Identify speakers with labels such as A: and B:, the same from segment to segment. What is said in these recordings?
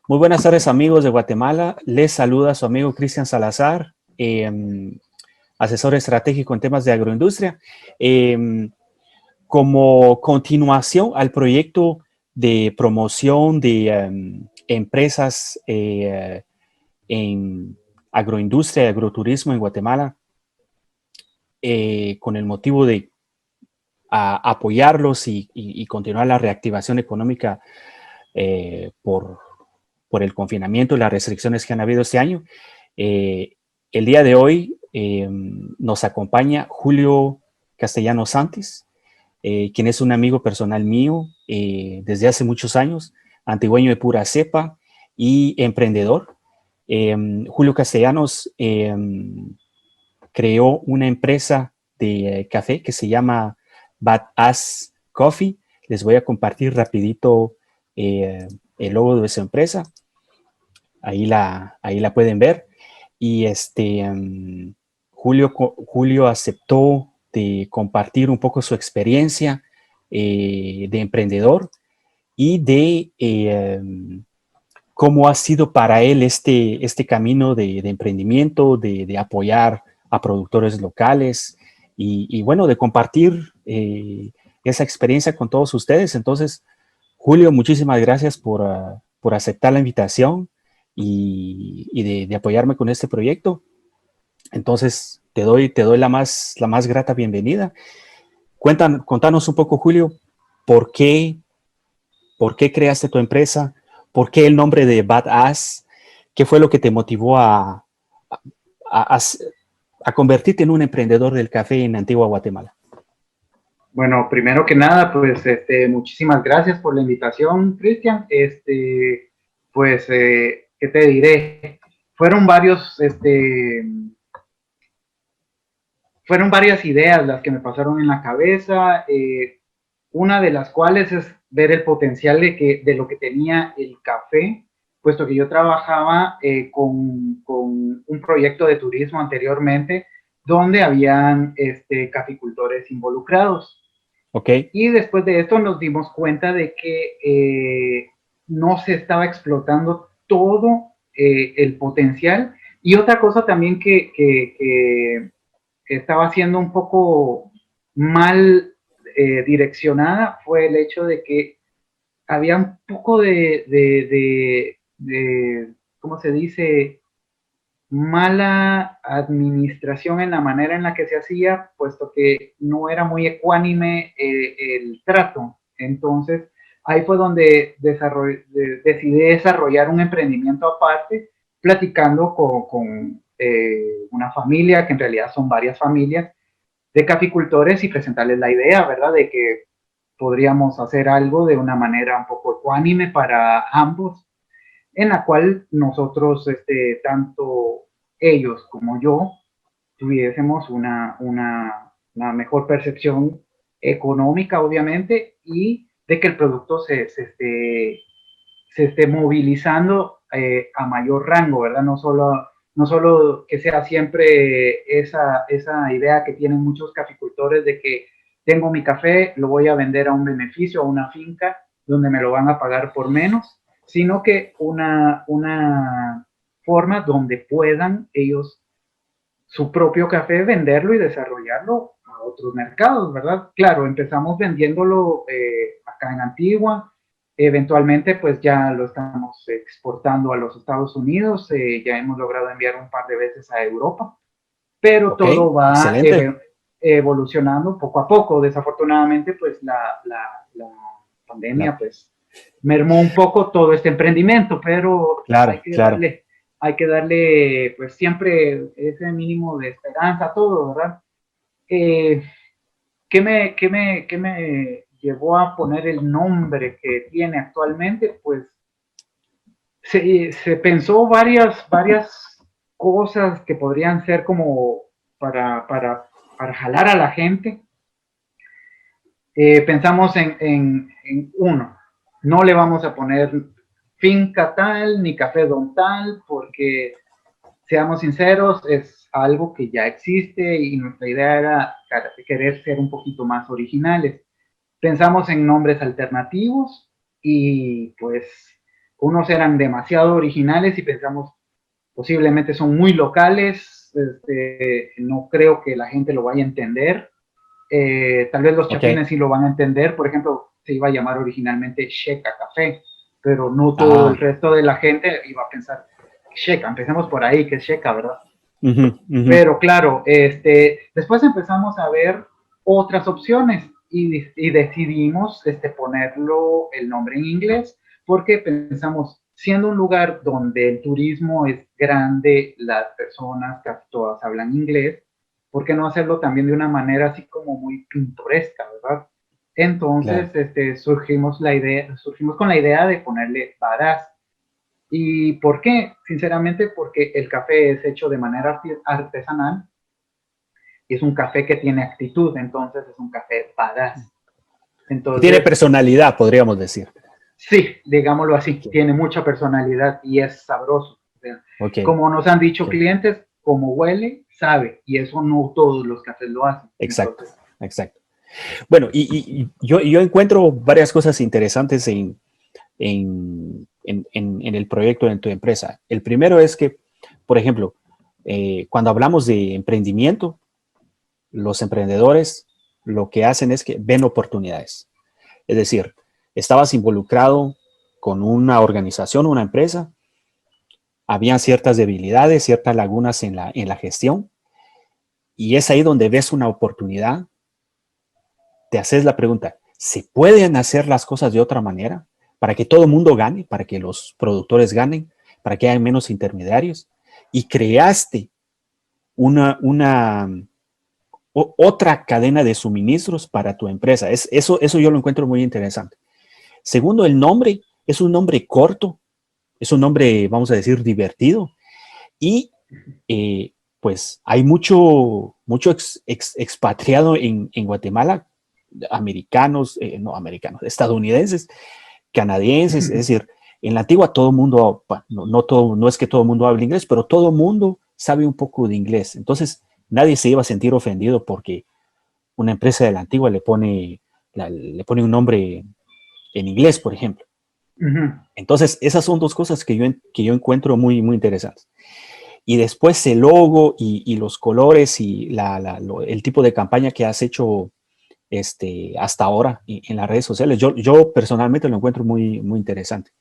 A: Muy buenas tardes, amigos de Guatemala. Les saluda su amigo Cristian Salazar, asesor estratégico en temas de agroindustria. Como continuación al proyecto de promoción de empresas en agroindustria y agroturismo en Guatemala, con el motivo de apoyarlos y continuar la reactivación económica por el confinamiento y las restricciones que han habido este año. El día de hoy nos acompaña Julio Castellanos Santis, quien es un amigo personal mío desde hace muchos años, antigüeño de pura cepa y emprendedor. Julio Castellanos creó una empresa de café que se llama Badass Coffee. Les voy a compartir rapidito el logo de su empresa. Ahí la pueden ver. Y Julio aceptó de compartir un poco su experiencia de emprendedor y de cómo ha sido para él este camino de emprendimiento, de apoyar a productores locales y bueno, de compartir esa experiencia con todos ustedes. Entonces, Julio, muchísimas gracias por aceptar la invitación y de apoyarme con este proyecto. Entonces, te doy la más grata bienvenida. Contanos un poco, Julio, ¿por qué, por qué creaste tu empresa? ¿Por qué el nombre de Badass? ¿Qué fue lo que te motivó a, a convertirte en un emprendedor del café en Antigua Guatemala?
B: Bueno, primero que nada, pues muchísimas gracias por la invitación, Cristian. Pues, ¿qué te diré? Fueron varios, fueron varias ideas las que me pasaron en la cabeza. Una de las cuales es ver el potencial de lo que tenía el café, puesto que yo trabajaba con un proyecto de turismo anteriormente, donde habían caficultores involucrados.
A: Ok,
B: Y después de esto nos dimos cuenta de que no se estaba explotando todo el potencial. Y otra cosa también que estaba siendo un poco mal direccionada fue el hecho de que había un poco de ¿cómo se dice? Mala administración en la manera en la que se hacía, puesto que no era muy ecuánime el trato. Entonces, ahí fue donde decidí desarrollar un emprendimiento aparte, platicando con una familia, que en realidad son varias familias, de caficultores y presentarles la idea, ¿verdad? De que podríamos hacer algo de una manera un poco ecuánime para ambos, en la cual nosotros, tanto ellos como yo, tuviésemos una mejor percepción económica, obviamente, y de que el producto se esté movilizando a mayor rango, ¿verdad? No solo que sea siempre esa idea que tienen muchos caficultores de que tengo mi café, lo voy a vender a un beneficio, a una finca, donde me lo van a pagar por menos, sino que una forma donde puedan ellos su propio café, venderlo y desarrollarlo a otros mercados, ¿verdad? Claro, empezamos vendiéndolo acá en Antigua, eventualmente pues ya lo estamos exportando a los Estados Unidos, ya hemos logrado enviar un par de veces a Europa, pero
A: ok,
B: todo va
A: excelente.
B: evolucionando poco a poco. Desafortunadamente pues la
A: La,
B: pandemia pues mermó un poco todo este emprendimiento, pero
A: claro, claro.
B: hay que darle pues siempre ese mínimo de esperanza a todo, ¿verdad? Eh, ¿Qué me llevó a poner el nombre que tiene actualmente? Pues se pensó varias cosas que podrían ser como para jalar a la gente. Pensamos en uno, no le vamos a poner finca tal ni café don tal, porque seamos sinceros, es algo que ya existe y nuestra idea era querer ser un poquito más originales. Pensamos en nombres alternativos y pues Unos eran demasiado originales y pensamos, posiblemente son muy locales, no creo que la gente lo vaya a entender. Tal vez los
A: Ok.
B: chapines sí lo van a entender. Por ejemplo, se iba a llamar originalmente Sheca Café, pero no todo el
A: Ah,
B: resto de la gente iba a pensar Sheca. Empecemos por ahí, que es Sheca, ¿verdad?
A: ujú, ujú.
B: Pero claro, después empezamos a ver otras opciones y decidimos ponerlo el nombre en inglés porque pensamos, siendo un lugar donde el turismo es grande, las personas casi todas hablan inglés, ¿por qué no hacerlo también de una manera así como muy pintoresca, verdad? Entonces,
A: Claro.
B: surgimos con la idea de ponerle Badass. ¿Y por qué? Sinceramente, porque el café es hecho de manera artesanal y es un café que tiene actitud, entonces es un café badass.
A: Que tiene
B: Entonces,
A: personalidad, podríamos decir.
B: sí, digámoslo así,
A: Ok.
B: tiene mucha personalidad y es sabroso. O sea,
A: Ok.
B: como nos han dicho
A: Ok.
B: clientes, como huele, sabe, y eso no todos los cafés lo hacen.
A: Exacto.
B: Entonces,
A: Exacto. Bueno, y yo encuentro varias cosas interesantes en el proyecto en tu empresa. El primero es que, por ejemplo, cuando hablamos de emprendimiento, los emprendedores lo que hacen es que ven oportunidades. Es decir, estabas involucrado con una organización, una empresa, había ciertas debilidades, ciertas lagunas en la gestión, y es ahí donde ves una oportunidad, te haces la pregunta, ¿se pueden hacer las cosas de otra manera? Para que todo el mundo gane, para que los productores ganen, para que haya menos intermediarios, y creaste una otra cadena de suministros para tu empresa. Eso yo lo encuentro muy interesante. Segundo, el nombre es un nombre corto, es un nombre, vamos a decir, divertido, y pues hay mucho expatriado en Guatemala, americanos, no americanos, estadounidenses, canadienses, es decir, en la antigua todo el mundo, no es que todo el mundo hable inglés, pero todo el mundo sabe un poco de inglés. Entonces, nadie se iba a sentir ofendido porque una empresa de la antigua le pone un nombre en inglés, por ejemplo. Entonces, esas son dos cosas que yo encuentro muy, muy interesantes. Y después el logo y los colores y el tipo de campaña que has hecho hasta ahora en las redes sociales, yo personalmente lo encuentro muy, muy interesante.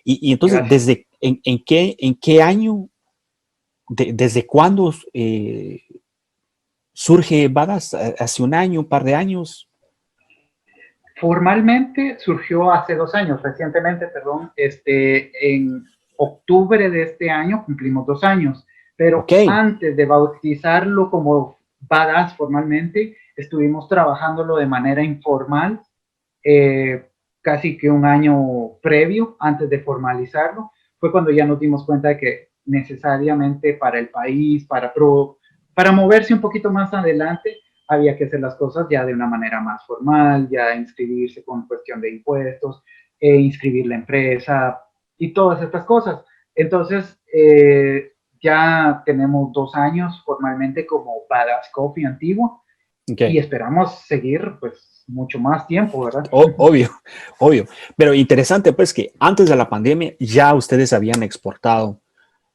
A: Y entonces,
B: gracias.
A: ¿en qué año, desde cuándo surge Badass? ¿Hace un año, un par de años?
B: Formalmente surgió hace 2 años, recientemente, perdón, en octubre de este año cumplimos 2 años,
A: Ok,
B: pero antes de bautizarlo como Badass formalmente, estuvimos trabajándolo de manera informal, eh, casi que un año previo, antes de formalizarlo, fue cuando ya nos dimos cuenta de que necesariamente para el país, para moverse un poquito más adelante, había que hacer las cosas ya de una manera más formal, ya inscribirse con cuestión de impuestos, inscribir la empresa y todas estas cosas. Entonces, ya tenemos 2 años formalmente como Badass Coffee antiguo
A: ok.
B: y esperamos seguir pues mucho más tiempo, ¿verdad?
A: Obvio, obvio. Pero interesante, pues, que antes de la pandemia ya ustedes habían exportado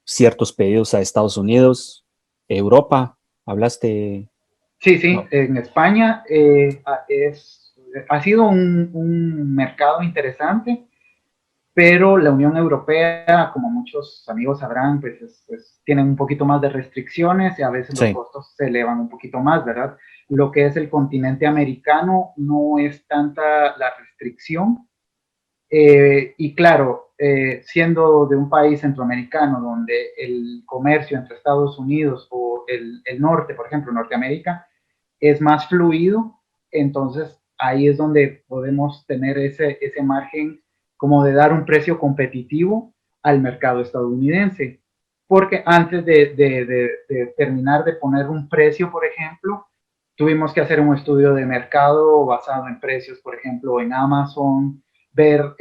A: ciertos pedidos a Estados Unidos, Europa. Hablaste,
B: Sí, sí,
A: no,
B: en España ha sido un mercado interesante, pero la Unión Europea, como muchos amigos sabrán, pues tienen un poquito más de restricciones y a veces los
A: sí,
B: costos se elevan un poquito más, ¿verdad? Lo que es el continente americano no es tanta la restricción. Y claro, siendo de un país centroamericano donde el comercio entre Estados Unidos o el norte, por ejemplo, Norteamérica, es más fluido, entonces ahí es donde podemos tener ese margen como de dar un precio competitivo al mercado estadounidense. Porque antes de terminar de poner un precio, por ejemplo, tuvimos que hacer un estudio de mercado basado en precios, por ejemplo, en Amazon, ver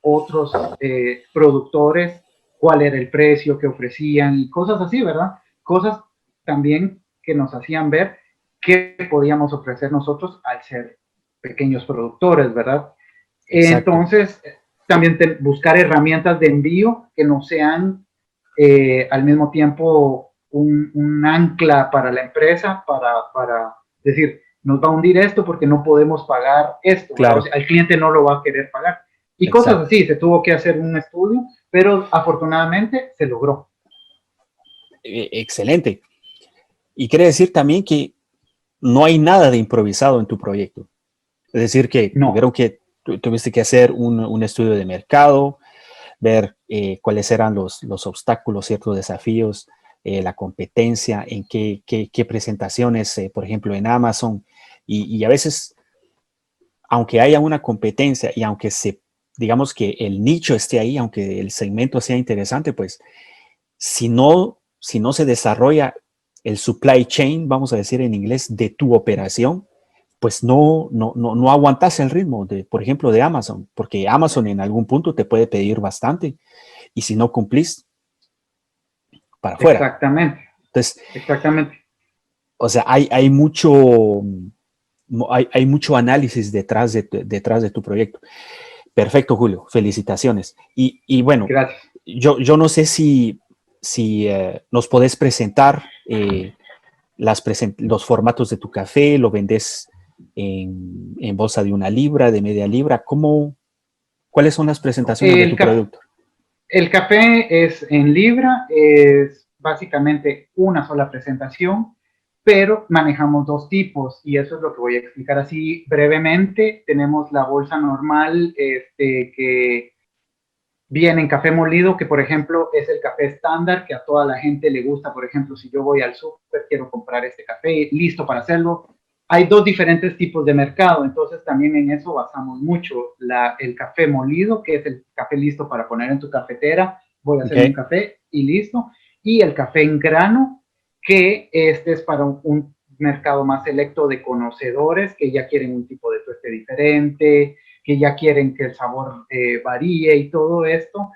B: otros productores, cuál era el precio que ofrecían y cosas así, ¿verdad? Cosas también que nos hacían ver qué podíamos ofrecer nosotros al ser pequeños productores, ¿verdad?
A: exacto.
B: Entonces, también buscar herramientas de envío que no sean al mismo tiempo un ancla para la empresa para decir, nos va a hundir esto porque no podemos pagar esto, ¿verdad? O
A: Claro,
B: sea, el cliente no lo va a querer pagar. Y cosas
A: exacto.
B: así, se tuvo que hacer un estudio, pero afortunadamente se logró.
A: Excelente. Y quiere decir también que no hay nada de improvisado en tu proyecto. Es decir, que
B: No,
A: tuviste que hacer un estudio de mercado, ver cuáles eran los obstáculos, ciertos desafíos, la competencia, en qué presentaciones, por ejemplo, en Amazon. Y a veces, aunque haya una competencia y aunque digamos que el nicho esté ahí, aunque el segmento sea interesante, pues si no se desarrolla el supply chain, vamos a decir en inglés, de tu operación, pues no aguantas el ritmo, por ejemplo, de Amazon, porque Amazon en algún punto te puede pedir bastante y si no cumplís, para afuera.
B: exactamente,
A: Entonces,
B: exactamente.
A: o sea, hay mucho análisis detrás de tu proyecto. Perfecto, Julio, felicitaciones. Y bueno,
B: Gracias.
A: yo no sé si nos podés presentar los formatos de tu café, lo vendes en bolsa de 1 libra, de media libra, ¿cuáles son las presentaciones de
B: El,
A: tu producto?
B: el café es en libra, es básicamente una sola presentación, pero manejamos dos tipos y eso es lo que voy a explicar así brevemente. Tenemos la bolsa normal que viene en café molido, que por ejemplo es el café estándar que a toda la gente le gusta. Por ejemplo, si yo voy al súper, quiero comprar este café, listo para hacerlo. Hay dos diferentes tipos de mercado, entonces también en eso basamos mucho el café molido, que es el café listo para poner en tu cafetera, voy a hacerme un
A: Okay.
B: café y listo, y el café en grano, que este es para un mercado más selecto de conocedores que ya quieren un tipo de tueste diferente, que ya quieren que el sabor varíe y todo esto.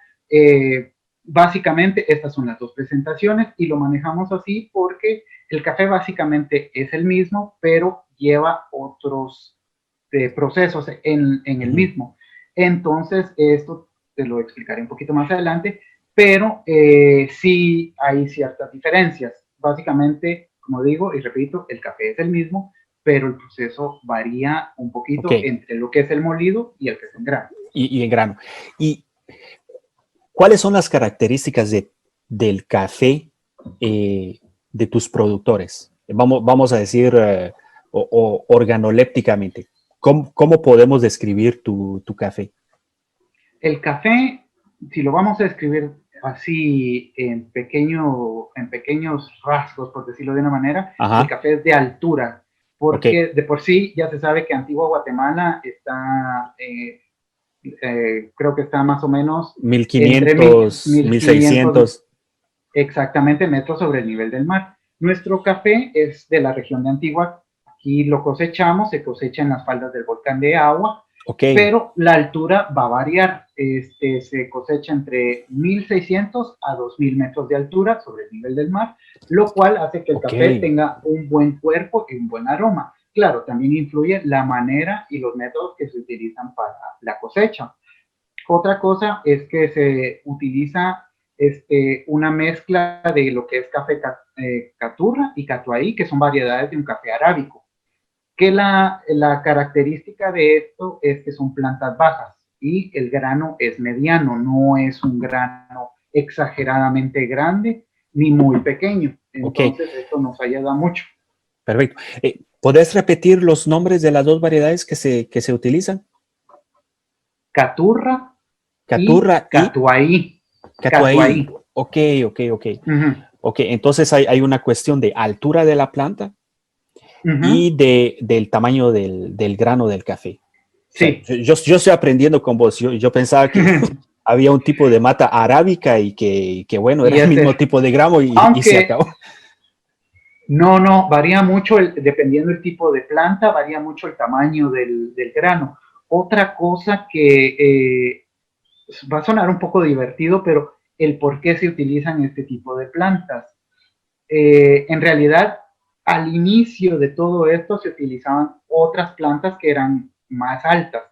B: Básicamente estas son las dos presentaciones y lo manejamos así porque el café básicamente es el mismo, pero lleva otros procesos en el
A: Ujú.
B: mismo. Entonces, esto te lo explicaré un poquito más adelante, pero sí hay ciertas diferencias. Básicamente, como digo y repito, el café es el mismo, pero el proceso varía un
A: Ok,
B: poquito entre lo que es el molido y el que es en grano.
A: y en grano. ¿Y cuáles son las características del café de tus productores? Vamos a decir organolépticamente. ¿Cómo podemos describir tu café?
B: El café, si lo vamos a describir así en pequeños rasgos, por decirlo de una manera, el
A: Ajá,
B: café es de altura,
A: ok.
B: porque de por sí ya se sabe que Antigua Guatemala está, creo que está más o menos
A: mil
B: entre
A: quinientos, mil
B: 1500
A: seiscientos.
B: exactamente metros sobre el nivel del mar. Nuestro café es de la región de Antigua, aquí lo cosechamos, se cosecha en las faldas del volcán de Agua,
A: Ok,
B: pero la altura va a variar. Se cosecha entre 1600 a 2000 metros de altura sobre el nivel del mar, lo cual hace que el
A: ok,
B: café tenga un buen cuerpo y un buen aroma. Claro, también influye la manera y los métodos que se utilizan para la cosecha. Otra cosa es que se utiliza una mezcla de lo que es café caturra y catuaí, que son variedades de un café arábico. Que la característica de esto es que son plantas bajas y el grano es mediano, no es un grano exageradamente grande ni muy pequeño.
A: ok,
B: Entonces esto nos ayuda mucho.
A: perfecto. ¿Podés repetir los nombres de las dos variedades que se utilizan?
B: Caturra y
A: Caturra y
B: catuaí.
A: catuai.
B: Catuaí.
A: Ok, ok, ok.
B: Uh -huh,
A: Ok, entonces hay una cuestión de altura de la planta
B: uh -huh.
A: y del tamaño del grano del café. O sea,
B: Sí.
A: yo estoy aprendiendo con vos. Yo pensaba que había un tipo de mata arábica y que bueno, era
B: Y
A: el
B: ese
A: mismo
B: es.
A: tipo de gramo y se
B: Aunque
A: acabó.
B: no, varía mucho, dependiendo del tipo de planta, varía mucho el tamaño del grano. Otra cosa que va a sonar un poco divertido, pero el por qué se utilizan este tipo de plantas. En realidad, al inicio de todo esto se utilizaban otras plantas que eran más altas,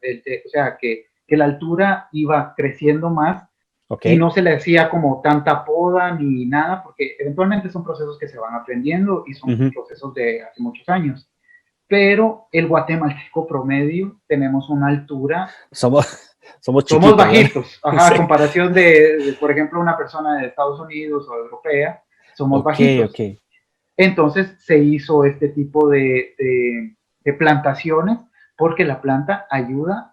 B: o sea, que que la altura iba creciendo más
A: Ok.
B: y no se le hacía como tanta poda ni nada, porque eventualmente son procesos que se van aprendiendo y son
A: Ujú.
B: procesos de hace muchos años. Pero el guatemalteco promedio tenemos una altura,
A: Somos, somos
B: somos
A: chiquitos, ¿verdad?
B: bajitos, ajá,
A: Sí.
B: a comparación por ejemplo, una persona de Estados Unidos o europea, somos
A: Ok, ok.
B: bajitos. Entonces se hizo este tipo de plantaciones porque la planta ayuda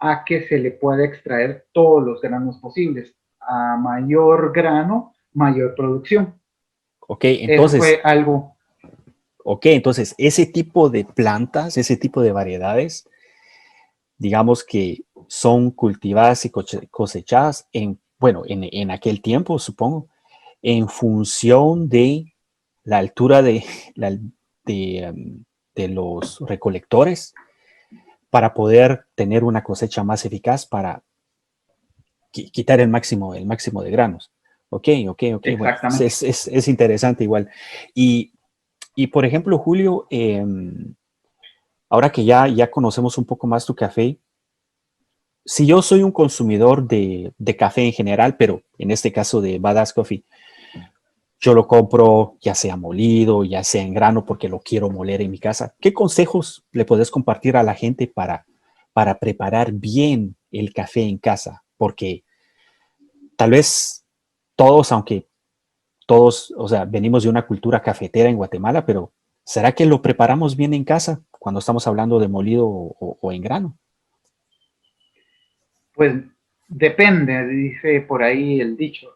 B: a que se le pueda extraer todos los granos posibles. A mayor grano, mayor producción.
A: Ok,
B: Eso fue
A: entonces,
B: algo.
A: ese tipo de plantas, ese tipo de variedades, digamos que son cultivadas y cosechadas en, bueno, en aquel tiempo, supongo, en función de la altura la- de, de los recolectores para poder tener una cosecha más eficaz para quitar el máximo de granos. Ok, ok, ok, bueno,
B: Exactamente.
A: es interesante igual. Y, y por ejemplo, Julio, ahora que ya conocemos un poco más tu café, si yo soy un consumidor de café en general, pero en este caso de Badass Coffee, yo lo compro ya sea molido, ya sea en grano, porque lo quiero moler en mi casa. ¿Qué consejos le puedes compartir a la gente para preparar bien el café en casa? Porque tal vez todos, aunque todos, o sea, venimos de una cultura cafetera en Guatemala, pero ¿será que lo preparamos bien en casa cuando estamos hablando de molido o en grano?
B: Pues depende, dice por ahí el dicho.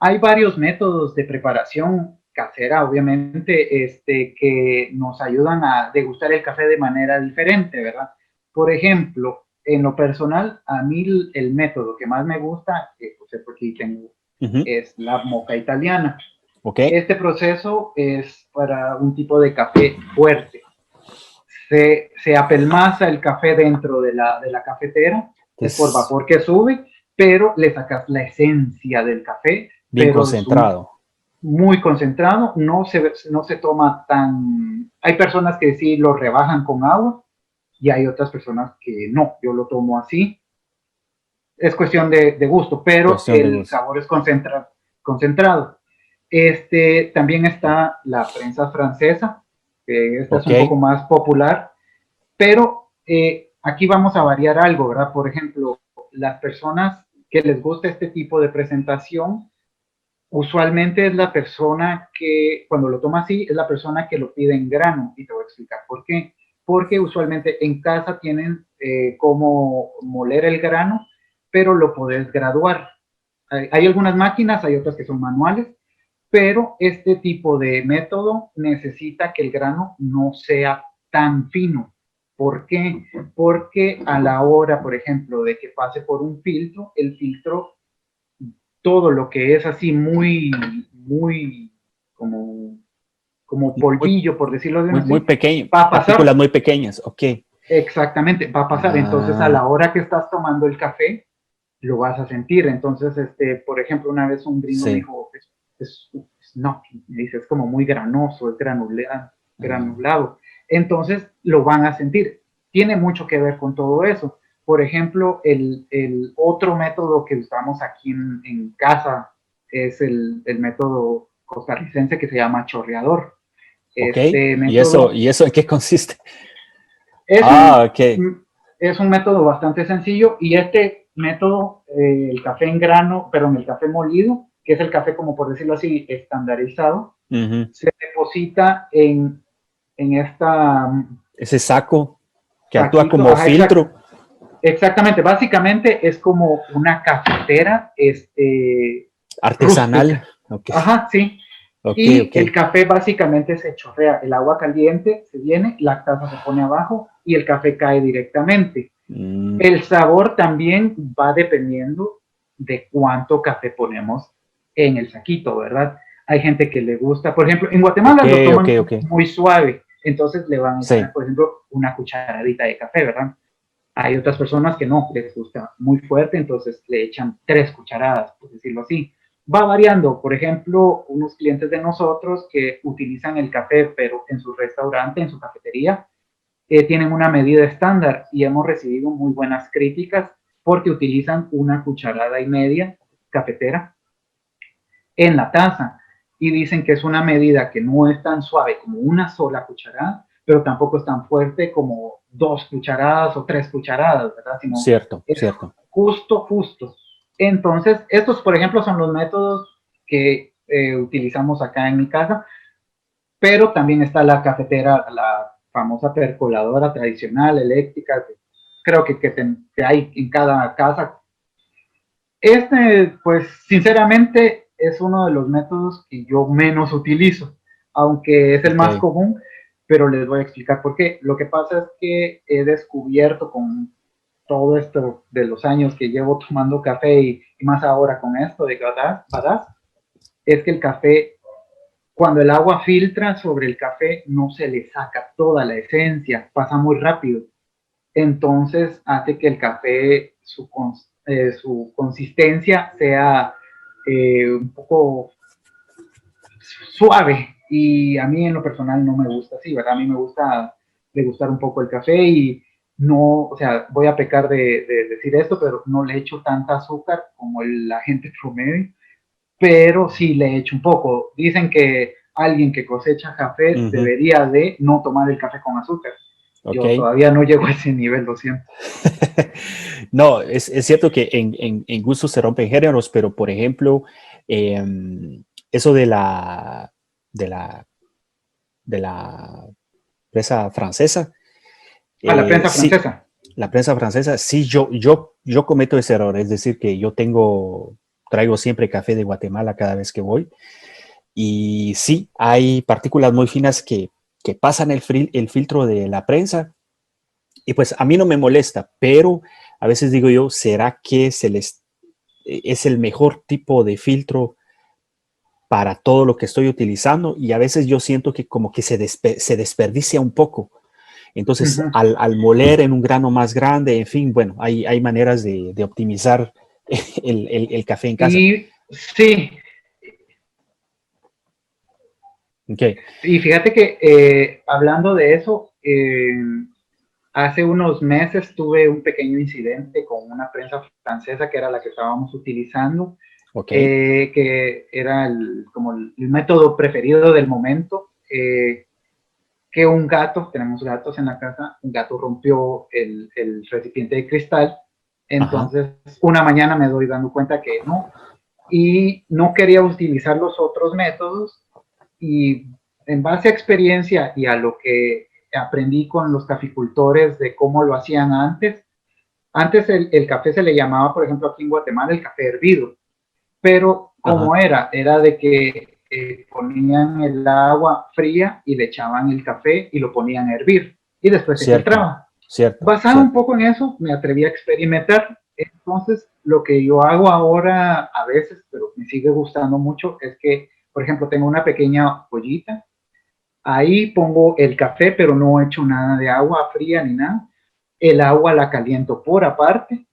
B: Hay varios métodos de preparación casera, obviamente, que nos ayudan a degustar el café de manera diferente, ¿verdad? Por ejemplo, en lo personal, a mí el método que más me gusta, que pues por aquí tengo,
A: Ujú.
B: es la moca italiana.
A: Ok.
B: Este proceso es para un tipo de café fuerte. Se apelmaza el café dentro de la cafetera, es por
A: Es
B: vapor que sube, pero le sacas la esencia del café,
A: bien
B: pero es
A: concentrado.
B: muy concentrado, no se toma tan... Hay personas que sí lo rebajan con agua y hay otras personas que no, yo lo tomo así. Es cuestión de gusto, pero
A: Cuestión de
B: el
A: gusto.
B: sabor es concentrado. También está la prensa francesa, que esta es
A: Ok.
B: un poco más popular, pero aquí vamos a variar algo, ¿verdad? Por ejemplo, las personas que les gusta este tipo de presentación, usualmente es la persona que, cuando lo toma así, es la persona que lo pide en grano. Y te voy a explicar por qué. Porque usualmente en casa tienen cómo moler el grano, pero lo puedes graduar. Hay algunas máquinas, hay otras que son manuales, pero este tipo de método necesita que el grano no sea tan fino. ¿Por qué? Porque a la hora, por ejemplo, de que pase por un filtro, el filtro, todo lo que es así muy, muy como
A: Muy,
B: polvillo, por decirlo
A: muy
B: así,
A: pequeño.
B: va a
A: Partículas
B: pasar.
A: muy pequeñas. Ok.
B: Exactamente, va a pasar. Entonces, a
A: Ah,
B: la hora que estás tomando el café, lo vas a sentir. Entonces, por ejemplo, una vez un gringo me
A: sí.
B: dijo, no, me dice, es como muy granoso, es
A: Ah,
B: granulado. Entonces, lo van a sentir. Tiene mucho que ver con todo eso. Por ejemplo, el otro método que usamos aquí en casa es el método costarricense que se llama chorreador.
A: ok.
B: Este
A: Y
B: método
A: eso en qué consiste?
B: es
A: Ah,
B: un,
A: ok.
B: es un método bastante sencillo y este método, el café en grano, perdón, el café molido, que es el café como por decirlo así, estandarizado,
A: Ujú.
B: se deposita en esta
A: Ese saco que actúa
B: saquito,
A: como
B: ajá,
A: filtro
B: exactamente, básicamente es como una cafetera
A: artesanal.
B: rústica,
A: Ok.
B: ajá, sí,
A: Ok,
B: y
A: ok.
B: el café básicamente se chorrea, el agua caliente se viene, la taza se pone abajo y el café cae directamente.
A: Mm,
B: El sabor también va dependiendo de cuánto café ponemos en el saquito, ¿verdad? Hay gente que le gusta, por ejemplo, en
A: ok,
B: Guatemala lo
A: ok,
B: toman
A: ok.
B: muy suave, entonces le van a echar,
A: Sí.
B: por ejemplo, una cucharadita de café, ¿verdad? Hay otras personas que no, les gusta muy fuerte, entonces le echan 3 cucharadas, por decirlo así. Va variando, por ejemplo, unos clientes de nosotros que utilizan el café, pero en su restaurante, en su cafetería, tienen una medida estándar y hemos recibido muy buenas críticas porque utilizan 1,5 cucharadas cafetera en la taza y dicen que es una medida que no es tan suave como una sola cucharada, pero tampoco es tan fuerte como 2 cucharadas o 3 cucharadas, ¿verdad? Sino
A: Cierto,
B: es
A: cierto.
B: justo, justo. Entonces, estos, por ejemplo, son los métodos que utilizamos acá en mi casa, pero también está la cafetera, la famosa percoladora tradicional, eléctrica, que creo que hay en cada casa. Pues, sinceramente, es uno de los métodos que yo menos utilizo, aunque es el más
A: Ok,
B: común, pero les voy a explicar por qué. Lo que pasa es que he descubierto con todo esto de los años que llevo tomando café y más ahora con esto de Badass, es que el café, cuando el agua filtra sobre el café, no se le saca toda la esencia, pasa muy rápido. Entonces hace que el café, su consistencia sea un poco suave. Y a mí en lo personal no me gusta así, ¿verdad? A mí me gusta degustar un poco el café y no, o sea, voy a pecar de decir esto, pero no le echo tanta azúcar como la gente promedio, pero sí le echo un poco. Dicen que alguien que cosecha café
A: ujú,
B: debería de no tomar el café con azúcar.
A: ok.
B: Yo todavía no llego a ese nivel, lo siento.
A: No, es cierto que en gustos se rompen géneros, pero por ejemplo, eh, eso de la, de la prensa francesa,
B: A la prensa
A: sí,
B: francesa.
A: la prensa francesa, sí, yo cometo ese error, es decir, que traigo siempre café de Guatemala cada vez que voy, y sí, hay partículas muy finas que pasan el filtro de la prensa. Y pues a mí no me molesta, pero a veces digo yo, ¿será que es el mejor tipo de filtro para todo lo que estoy utilizando? Y a veces yo siento que como que se desperdicia un poco.
B: Uh
A: Entonces,
B: -huh.
A: al moler en un grano más grande, en fin, bueno, hay maneras de optimizar el café en casa.
B: Y sí,
A: Okay.
B: y fíjate que hablando de eso, hace unos meses tuve un pequeño incidente con una prensa francesa que era la que estábamos utilizando,
A: Ok,
B: que era como el método preferido del momento, que un gato, tenemos gatos en la casa, un gato rompió el recipiente de cristal,
A: ajá,
B: entonces una mañana me doy dando cuenta que no, y no quería utilizar los otros métodos y en base a experiencia y a lo que aprendí con los caficultores de cómo lo hacían antes el café se le llamaba, por ejemplo, aquí en Guatemala el café hervido, pero
A: ajá,
B: como era de que ponían el agua fría y le echaban el café y lo ponían a hervir y después se
A: cierto,
B: filtraba.
A: cierto,
B: Basado un
A: cierto.
B: poco en eso, me atreví a experimentar. Entonces, lo que yo hago ahora a veces, pero me sigue gustando mucho, es que, por ejemplo, tengo una pequeña ollita, ahí pongo el café, pero no echo nada de agua fría ni nada. El agua la caliento por aparte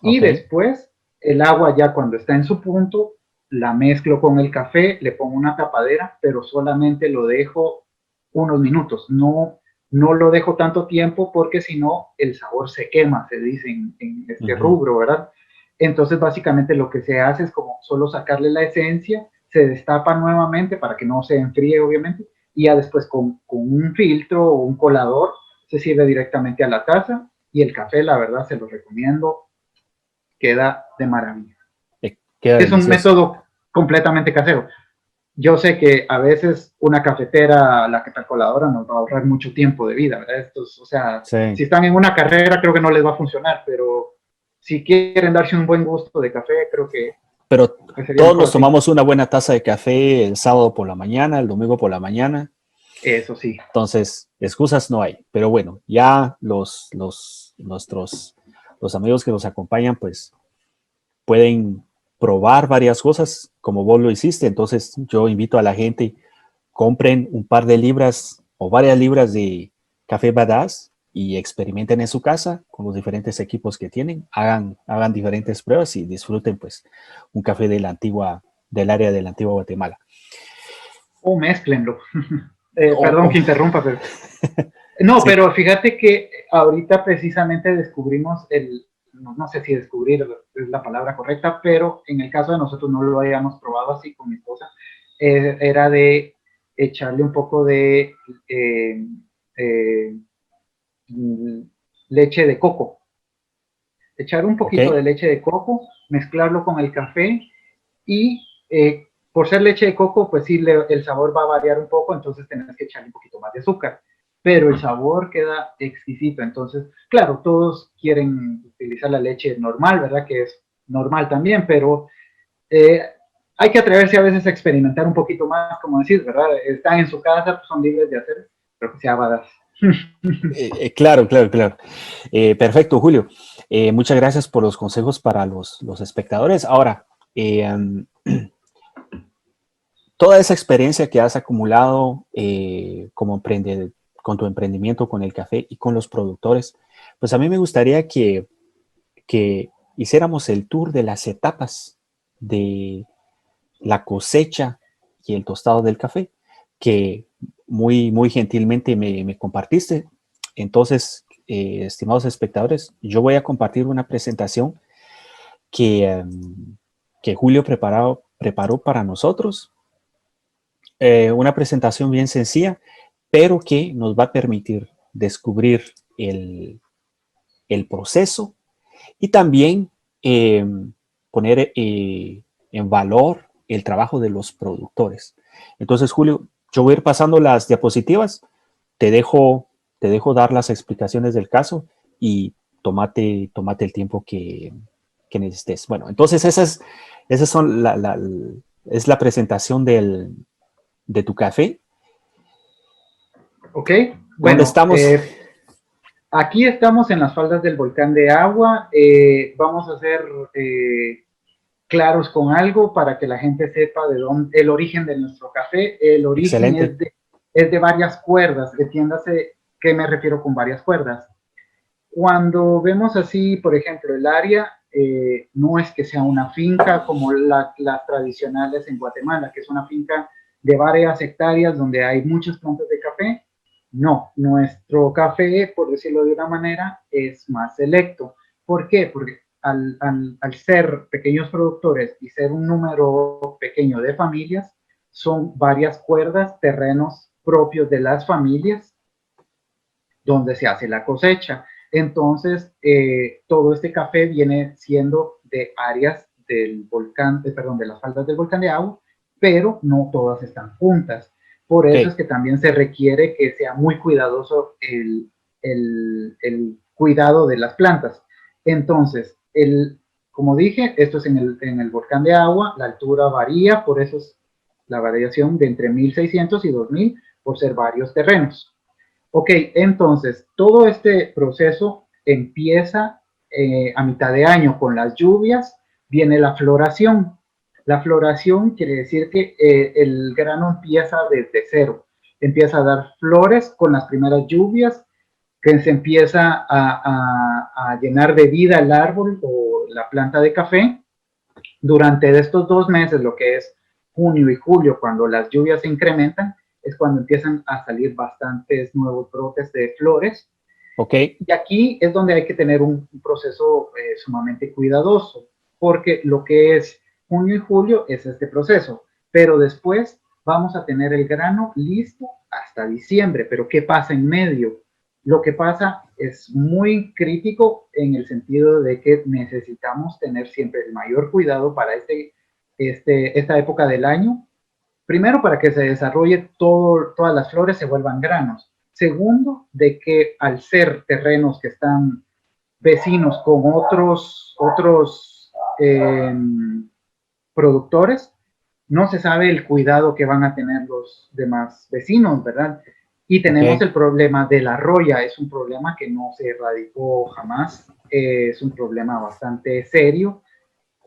B: y
A: Ok,
B: después el agua ya cuando está en su punto, la mezclo con el café, le pongo una tapadera, pero solamente lo dejo unos minutos. No, no lo dejo tanto tiempo porque si no el sabor se quema, se dice en este
A: ujú,
B: rubro, ¿verdad? Entonces básicamente lo que se hace es como solo sacarle la esencia, se destapa nuevamente para que no se enfríe obviamente y ya después con un filtro o un colador se sirve directamente a la taza y el café, la verdad, se lo recomiendo, queda de maravilla.
A: queda
B: Es un
A: delicioso.
B: método completamente casero. Yo sé que a veces una cafetera, la percoladora, nos va a ahorrar mucho tiempo de vida, ¿verdad? Estos, o sea,
A: Sí.
B: si están en una carrera, creo que no les va a funcionar, pero si quieren darse un buen gusto de café, creo
A: Pero
B: que sería
A: todos
B: mejor
A: nos
B: así.
A: tomamos una buena taza de café el sábado por la mañana, el domingo por la mañana.
B: Eso sí.
A: Entonces, excusas no hay. Pero bueno, ya los amigos que nos acompañan, pues pueden probar varias cosas como vos lo hiciste. Entonces, yo invito a la gente, compren un par de libras o varias libras de café Badass y experimenten en su casa con los diferentes equipos que tienen. Hagan diferentes pruebas y disfruten, pues, un café del área de la antigua Guatemala.
B: O mézclenlo.
A: O,
B: Perdón
A: o,
B: que interrumpa, pero No,
A: Sí.
B: pero fíjate que ahorita precisamente descubrimos no sé si descubrir es la palabra correcta, pero en el caso de nosotros no lo habíamos probado así con mi esposa, era de echarle un poco de eh, eh, leche de coco, echar un
A: Ok.
B: poquito de leche de coco, mezclarlo con el café y por ser leche de coco, pues sí, el sabor va a variar un poco, entonces tenés que echarle un poquito más de azúcar, pero el sabor queda exquisito. Entonces, claro, todos quieren utilizar la leche normal, ¿verdad? Que es normal también, pero eh, hay que atreverse a veces a experimentar un poquito más, como decir, ¿verdad? Están en su casa, pues son libres de hacer lo que sea badass.
A: Claro, claro, claro. Perfecto, Julio. Muchas gracias por los consejos para los espectadores. Ahora, toda esa experiencia que has acumulado como emprendedor, con tu emprendimiento, con el café y con los productores, pues a mí me gustaría que hiciéramos el tour de las etapas de la cosecha y el tostado del café, que muy gentilmente me compartiste. Entonces, estimados espectadores, yo voy a compartir una presentación que, que Julio preparó para nosotros. Una presentación bien sencilla, pero que nos va a permitir descubrir el proceso y también eh, poner en valor el trabajo de los productores. Entonces, Julio, yo voy a ir pasando las diapositivas, te dejo, te dejo dar las explicaciones del caso y tomate el tiempo que necesites. Bueno, entonces esas son es la presentación de tu café.
B: ¿Ok?
A: ¿Dónde
B: Bueno,
A: estamos?
B: aquí estamos en las faldas del volcán de Agua. Vamos a hacer claros con algo para que la gente sepa de dónde el origen de nuestro café. El origen
A: Excelente.
B: es de varias cuerdas. Entiéndase qué me refiero con varias cuerdas. Cuando vemos así, por ejemplo, el área, no es que sea una finca como las tradicionales en Guatemala, que es una finca de varias hectáreas donde hay muchas plantas de café. No, nuestro café, por decirlo de una manera, es más selecto. ¿Por qué? Porque al ser pequeños productores y ser un número pequeño de familias, son varias cuerdas, terrenos propios de las familias donde se hace la cosecha. Entonces, todo este café viene siendo de áreas del volcán, perdón, de las faldas del volcán de Agua, pero no todas están juntas. Por eso es
A: Ok.
B: que también se requiere que sea muy cuidadoso el cuidado de las plantas. Entonces, como dije, esto es en el volcán de Agua, la altura varía, por eso es la variación de entre 1600 y 2000 por ser varios terrenos. Ok, entonces todo este proceso empieza a mitad de año con las lluvias, viene la floración. La floración quiere decir que el grano empieza desde cero, empieza a dar flores con las primeras lluvias, que se empieza a llenar de vida el árbol o la planta de café. Durante estos 2 meses, lo que es junio y julio, cuando las lluvias se incrementan, es cuando empiezan a salir bastantes nuevos brotes de flores.
A: Ok.
B: Y aquí es donde hay que tener un proceso sumamente cuidadoso, porque lo que es junio y julio es este proceso, pero después vamos a tener el grano listo hasta diciembre. Pero ¿qué pasa en medio? Lo que pasa es muy crítico en el sentido de que necesitamos tener siempre el mayor cuidado para esta época del año. Primero, para que se desarrolle todas las flores se vuelvan granos. Segundo, de que al ser terrenos que están vecinos con otros productores, no se sabe el cuidado que van a tener los demás vecinos, ¿verdad? Y
A: Ok.
B: tenemos el problema de la roya, es un problema que no se erradicó jamás, es un problema bastante serio.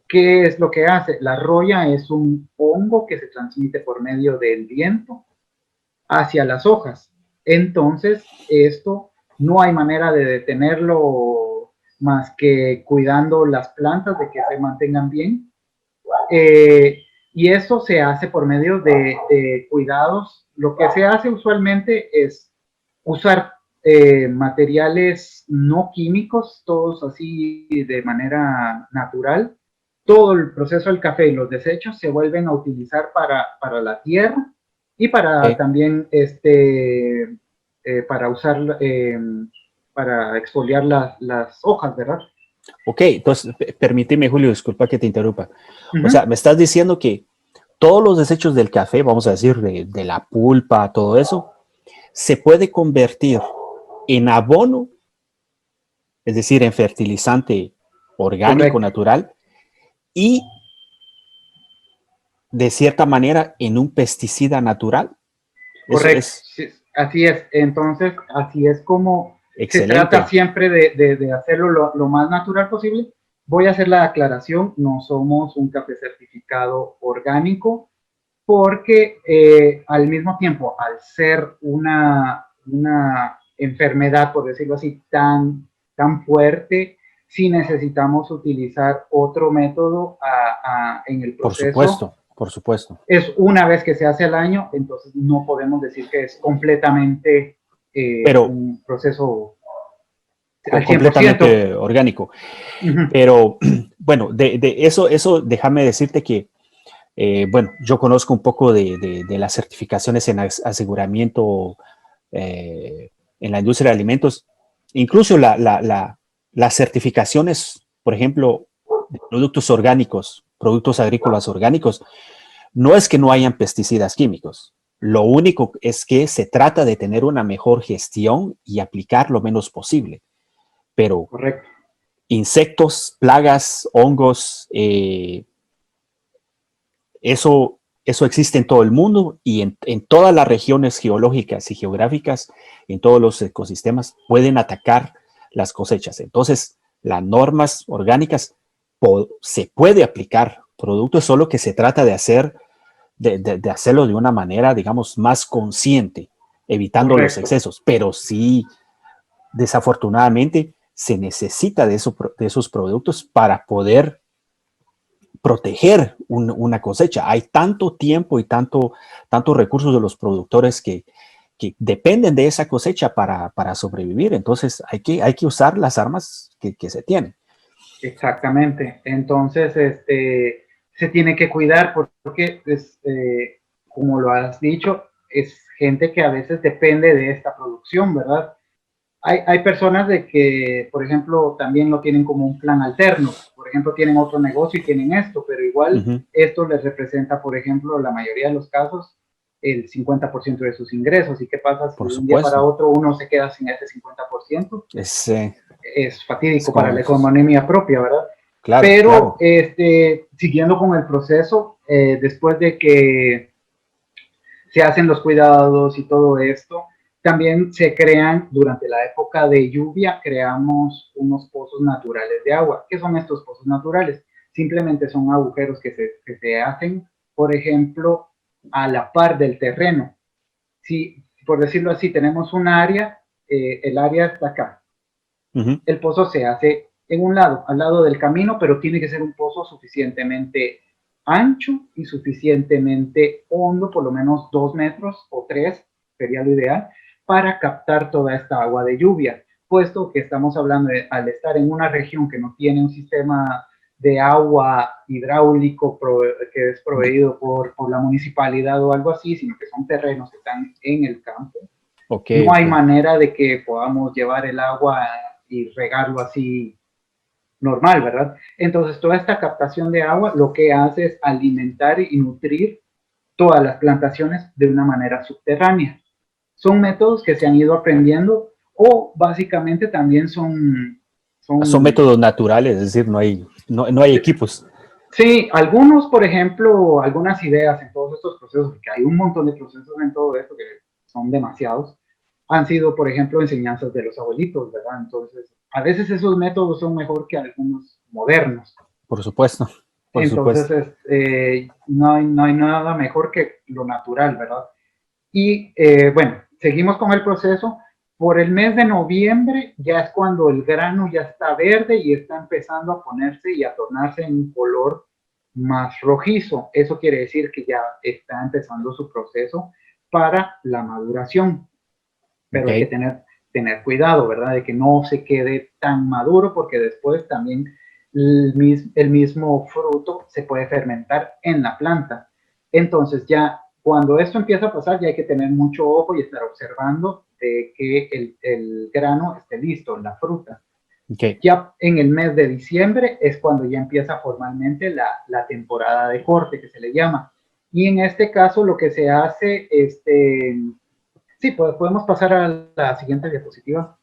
B: ¿Qué es lo que hace? La roya es un hongo que se transmite por medio del viento hacia las hojas. Entonces, esto no hay manera de detenerlo más que cuidando las plantas de que se mantengan bien. Y eso se hace por medio de cuidados. Lo que se hace usualmente es usar materiales no químicos, todos así de manera natural. Todo el proceso del café y los desechos se vuelven a utilizar para la tierra y para también para usar, para exfoliar las hojas, ¿verdad?
A: Ok, entonces permíteme, Julio, disculpa que te interrumpa. O sea, me estás diciendo que todos los desechos del café, vamos a decir, de la pulpa, todo eso, se puede convertir en abono, es decir, en fertilizante orgánico,
B: Correcto,
A: natural, y de cierta manera en un pesticida natural. Eso
B: correcto.
A: es
B: Sí, así es. Entonces, así es como se trata
A: excelente.
B: siempre de hacerlo lo más natural posible. Voy a hacer la aclaración, no somos un café certificado orgánico, porque al mismo tiempo, al ser una enfermedad, por decirlo así, tan fuerte, sí necesitamos utilizar otro método en el
A: Por
B: proceso.
A: supuesto, por supuesto.
B: Es una vez que se hace al año, entonces no podemos decir que es completamente
A: Pero
B: un proceso al 100%.
A: completamente orgánico.
B: Uh -huh.
A: Pero bueno, de eso déjame decirte que, bueno, yo conozco un poco de las certificaciones en aseguramiento en la industria de alimentos, incluso las certificaciones, por ejemplo, de productos orgánicos, productos agrícolas orgánicos, no es que no hayan pesticidas químicos. Lo único es que se trata de tener una mejor gestión y aplicar lo menos posible. Pero
B: Correcto.
A: insectos, plagas, hongos, eso existe en todo el mundo y en todas las regiones geológicas y geográficas, en todos los ecosistemas, pueden atacar las cosechas. Entonces, las normas orgánicas se puede aplicar productos, solo que se trata de hacerlo de una manera, digamos, más consciente, evitando los
B: Correcto.
A: excesos. Pero sí, desafortunadamente, se necesita de esos productos para poder proteger una cosecha. Hay tanto tiempo y tantos recursos de los productores que dependen de esa cosecha para sobrevivir. Entonces hay que usar las armas que se tienen.
B: Exactamente. Entonces, se tiene que cuidar porque, como lo has dicho, es gente que a veces depende de esta producción, ¿verdad? Hay personas de que, por ejemplo, también lo tienen como un plan alterno. Por ejemplo, tienen otro negocio y tienen esto, pero igual esto les representa, por ejemplo, la mayoría de los casos, el 50% de sus ingresos. ¿Y qué pasa si
A: Por
B: de un día para
A: supuesto.
B: otro uno se queda sin ese 50%? Es
A: Es
B: fatídico para
A: como,
B: la economía propia, ¿verdad?
A: claro,
B: Pero
A: claro.
B: siguiendo con el proceso, después de que se hacen los cuidados y todo esto, también se crean, durante la época de lluvia, creamos unos pozos naturales de agua. ¿Qué son estos pozos naturales? Simplemente son agujeros que se hacen, por ejemplo, a la par del terreno. Si, por decirlo así, tenemos un área, el área está acá, el pozo se hace en un lado, al lado del camino, pero tiene que ser un pozo suficientemente ancho y suficientemente hondo, por lo menos 2 metros o 3, sería lo ideal, para captar toda esta agua de lluvia, puesto que estamos hablando de, al estar en una región que no tiene un sistema de agua hidráulico que es proveído por la municipalidad o algo así, sino que son terrenos que están en el campo,
A: Ok,
B: no
A: ok.
B: hay manera de que podamos llevar el agua y regarlo así normal, ¿verdad? Entonces, toda esta captación de agua lo que hace es alimentar y nutrir todas las plantaciones de una manera subterránea. Son métodos que se han ido aprendiendo o básicamente también
A: Son
B: son
A: métodos naturales, es decir, no hay equipos.
B: sí, algunos, por ejemplo, algunas ideas en todos estos procesos, porque hay un montón de procesos en todo esto que son demasiados, han sido, por ejemplo, enseñanzas de los abuelitos, ¿verdad? Entonces, a veces esos métodos son mejor que algunos modernos.
A: Por supuesto, por
B: Entonces,
A: supuesto.
B: no hay nada mejor que lo natural, ¿verdad? Y bueno, seguimos con el proceso. Por el mes de noviembre ya es cuando el grano ya está verde y está empezando a ponerse y a tornarse en un color más rojizo. Eso quiere decir que ya está empezando su proceso para la maduración. Pero
A: Ok.
B: hay que tener tener cuidado, ¿verdad? De que no se quede tan maduro, porque después también el mismo fruto se puede fermentar en la planta. Entonces ya cuando esto empieza a pasar, ya hay que tener mucho ojo y estar observando de que el grano esté listo, la fruta.
A: Okay.
B: Ya en el mes de diciembre es cuando ya empieza formalmente la temporada de corte, que se le llama. Y en este caso lo que se hace, sí, podemos pasar a la siguiente diapositiva.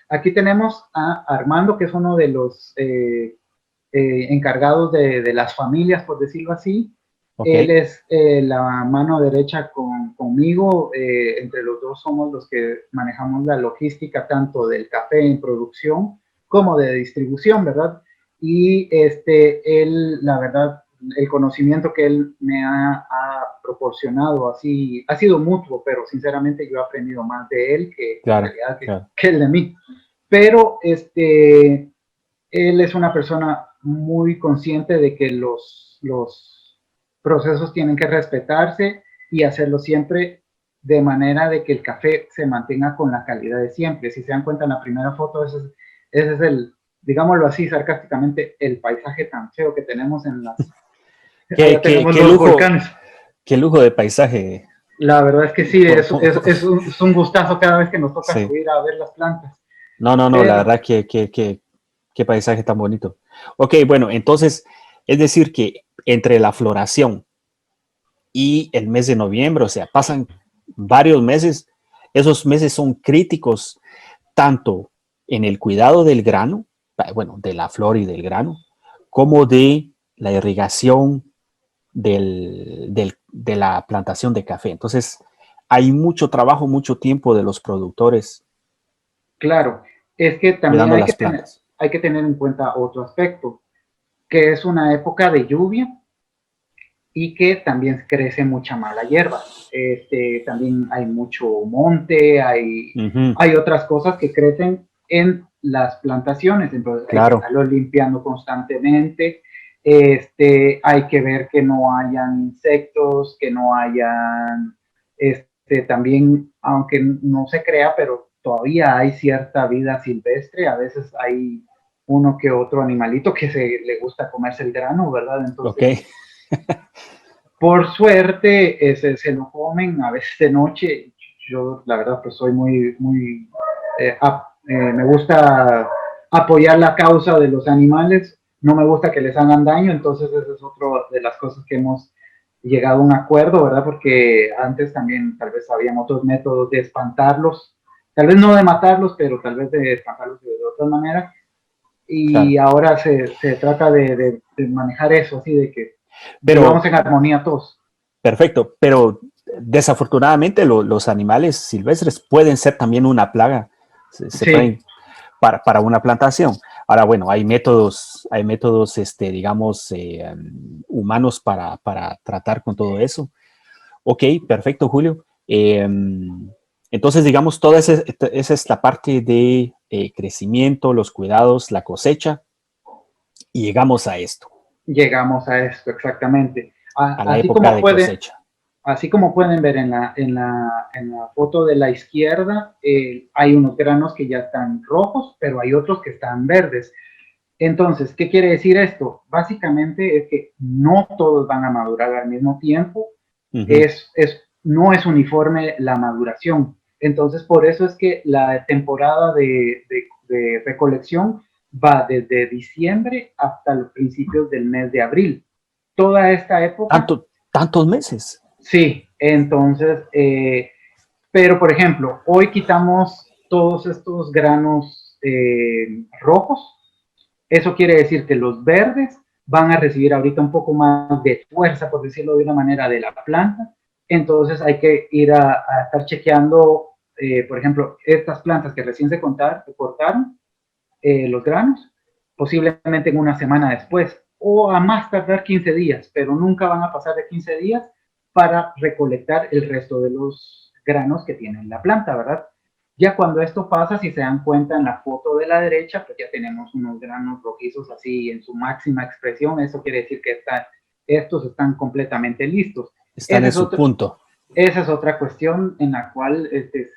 B: Aquí tenemos a Armando, que es uno de los encargados de las familias, por decirlo así. Él
A: Okay.
B: es la mano derecha conmigo. Entre los dos somos los que manejamos la logística tanto del café en producción como de distribución, ¿verdad? Y él, la verdad, el conocimiento que él me ha proporcionado así ha sido mutuo, pero sinceramente yo he aprendido más de él que en
A: Claro,
B: realidad
A: claro.
B: que él de mí. Pero él es una persona muy consciente de que los procesos tienen que respetarse y hacerlo siempre de manera de que el café se mantenga con la calidad de siempre. Si se dan cuenta en la primera foto, ese es el, digámoslo así, sarcásticamente, el paisaje tan feo que tenemos en las...
A: Qué,
B: Allá
A: qué,
B: tenemos
A: qué
B: los
A: lujo,
B: volcanes.
A: qué lujo de paisaje.
B: La verdad es que sí, es un gustazo cada vez que nos toca
A: Sí.
B: subir a ver las plantas.
A: No, no, no, la
B: Pero
A: verdad qué paisaje tan bonito. Ok, bueno, entonces, es decir que entre la floración y el mes de noviembre, o sea, pasan varios meses, esos meses son críticos tanto en el cuidado del grano, bueno, de la flor y del grano, como de la irrigación de la plantación de café. Entonces, hay mucho trabajo, mucho tiempo de los productores
B: claro, es que también
A: cuidando las plantas.
B: hay que tener en cuenta otro aspecto, que es una época de lluvia y que también crece mucha mala hierba. También hay mucho monte,
A: Uh -huh.
B: hay otras cosas que crecen en las plantaciones, entonces hay que
A: Claro,
B: estarlo limpiando constantemente. Hay que ver que no hayan insectos, que no hayan, también, aunque no se crea, pero todavía hay cierta vida silvestre, a veces hay uno que otro animalito que le gusta comerse el grano, ¿verdad?
A: ok.
B: Entonces, por suerte, se lo comen a veces de noche. Yo, la verdad, pues soy muy, me gusta apoyar la causa de los animales. No me gusta que les hagan daño, entonces esa es otra de las cosas que hemos llegado a un acuerdo, ¿verdad? Porque antes también tal vez habían otros métodos de espantarlos, tal vez no de matarlos, pero tal vez de espantarlos de otra manera. Y
A: Claro.
B: ahora se trata de manejar eso, así de que vivamos
A: Pero,
B: en armonía todos.
A: perfecto, pero desafortunadamente los animales silvestres pueden ser también una plaga, se
B: Sí,
A: pueden para una plantación. Ahora, bueno, hay métodos digamos, humanos para tratar con todo eso. Ok, perfecto, Julio. Entonces, digamos, toda esa es la parte de crecimiento, los cuidados, la cosecha, y llegamos a esto,
B: llegamos a esto exactamente.
A: a la época de cosecha.
B: Así como pueden ver en la foto de la izquierda, hay unos granos que ya están rojos, pero hay otros que están verdes. Entonces, ¿qué quiere decir esto? Básicamente es que no todos van a madurar al mismo tiempo,
A: Uh -huh.
B: no es uniforme la maduración. Entonces, por eso es que la temporada de recolección va desde diciembre hasta los principios del mes de abril. Toda esta época,
A: Tantos meses.
B: sí, entonces, pero por ejemplo, hoy quitamos todos estos granos rojos. Eso quiere decir que los verdes van a recibir ahorita un poco más de fuerza, por decirlo de una manera, de la planta. Entonces hay que ir a estar chequeando, por ejemplo, estas plantas que recién se cortaron, los granos, posiblemente en una semana después, o a más tardar 15 días, pero nunca van a pasar de 15 días para recolectar el resto de los granos que tiene la planta, ¿verdad? Ya cuando esto pasa, si se dan cuenta en la foto de la derecha, pues ya tenemos unos granos rojizos así en su máxima expresión. Eso quiere decir que estos están completamente listos.
A: Están
B: Ese
A: en
B: es
A: su
B: otro,
A: punto.
B: esa es otra cuestión en la cual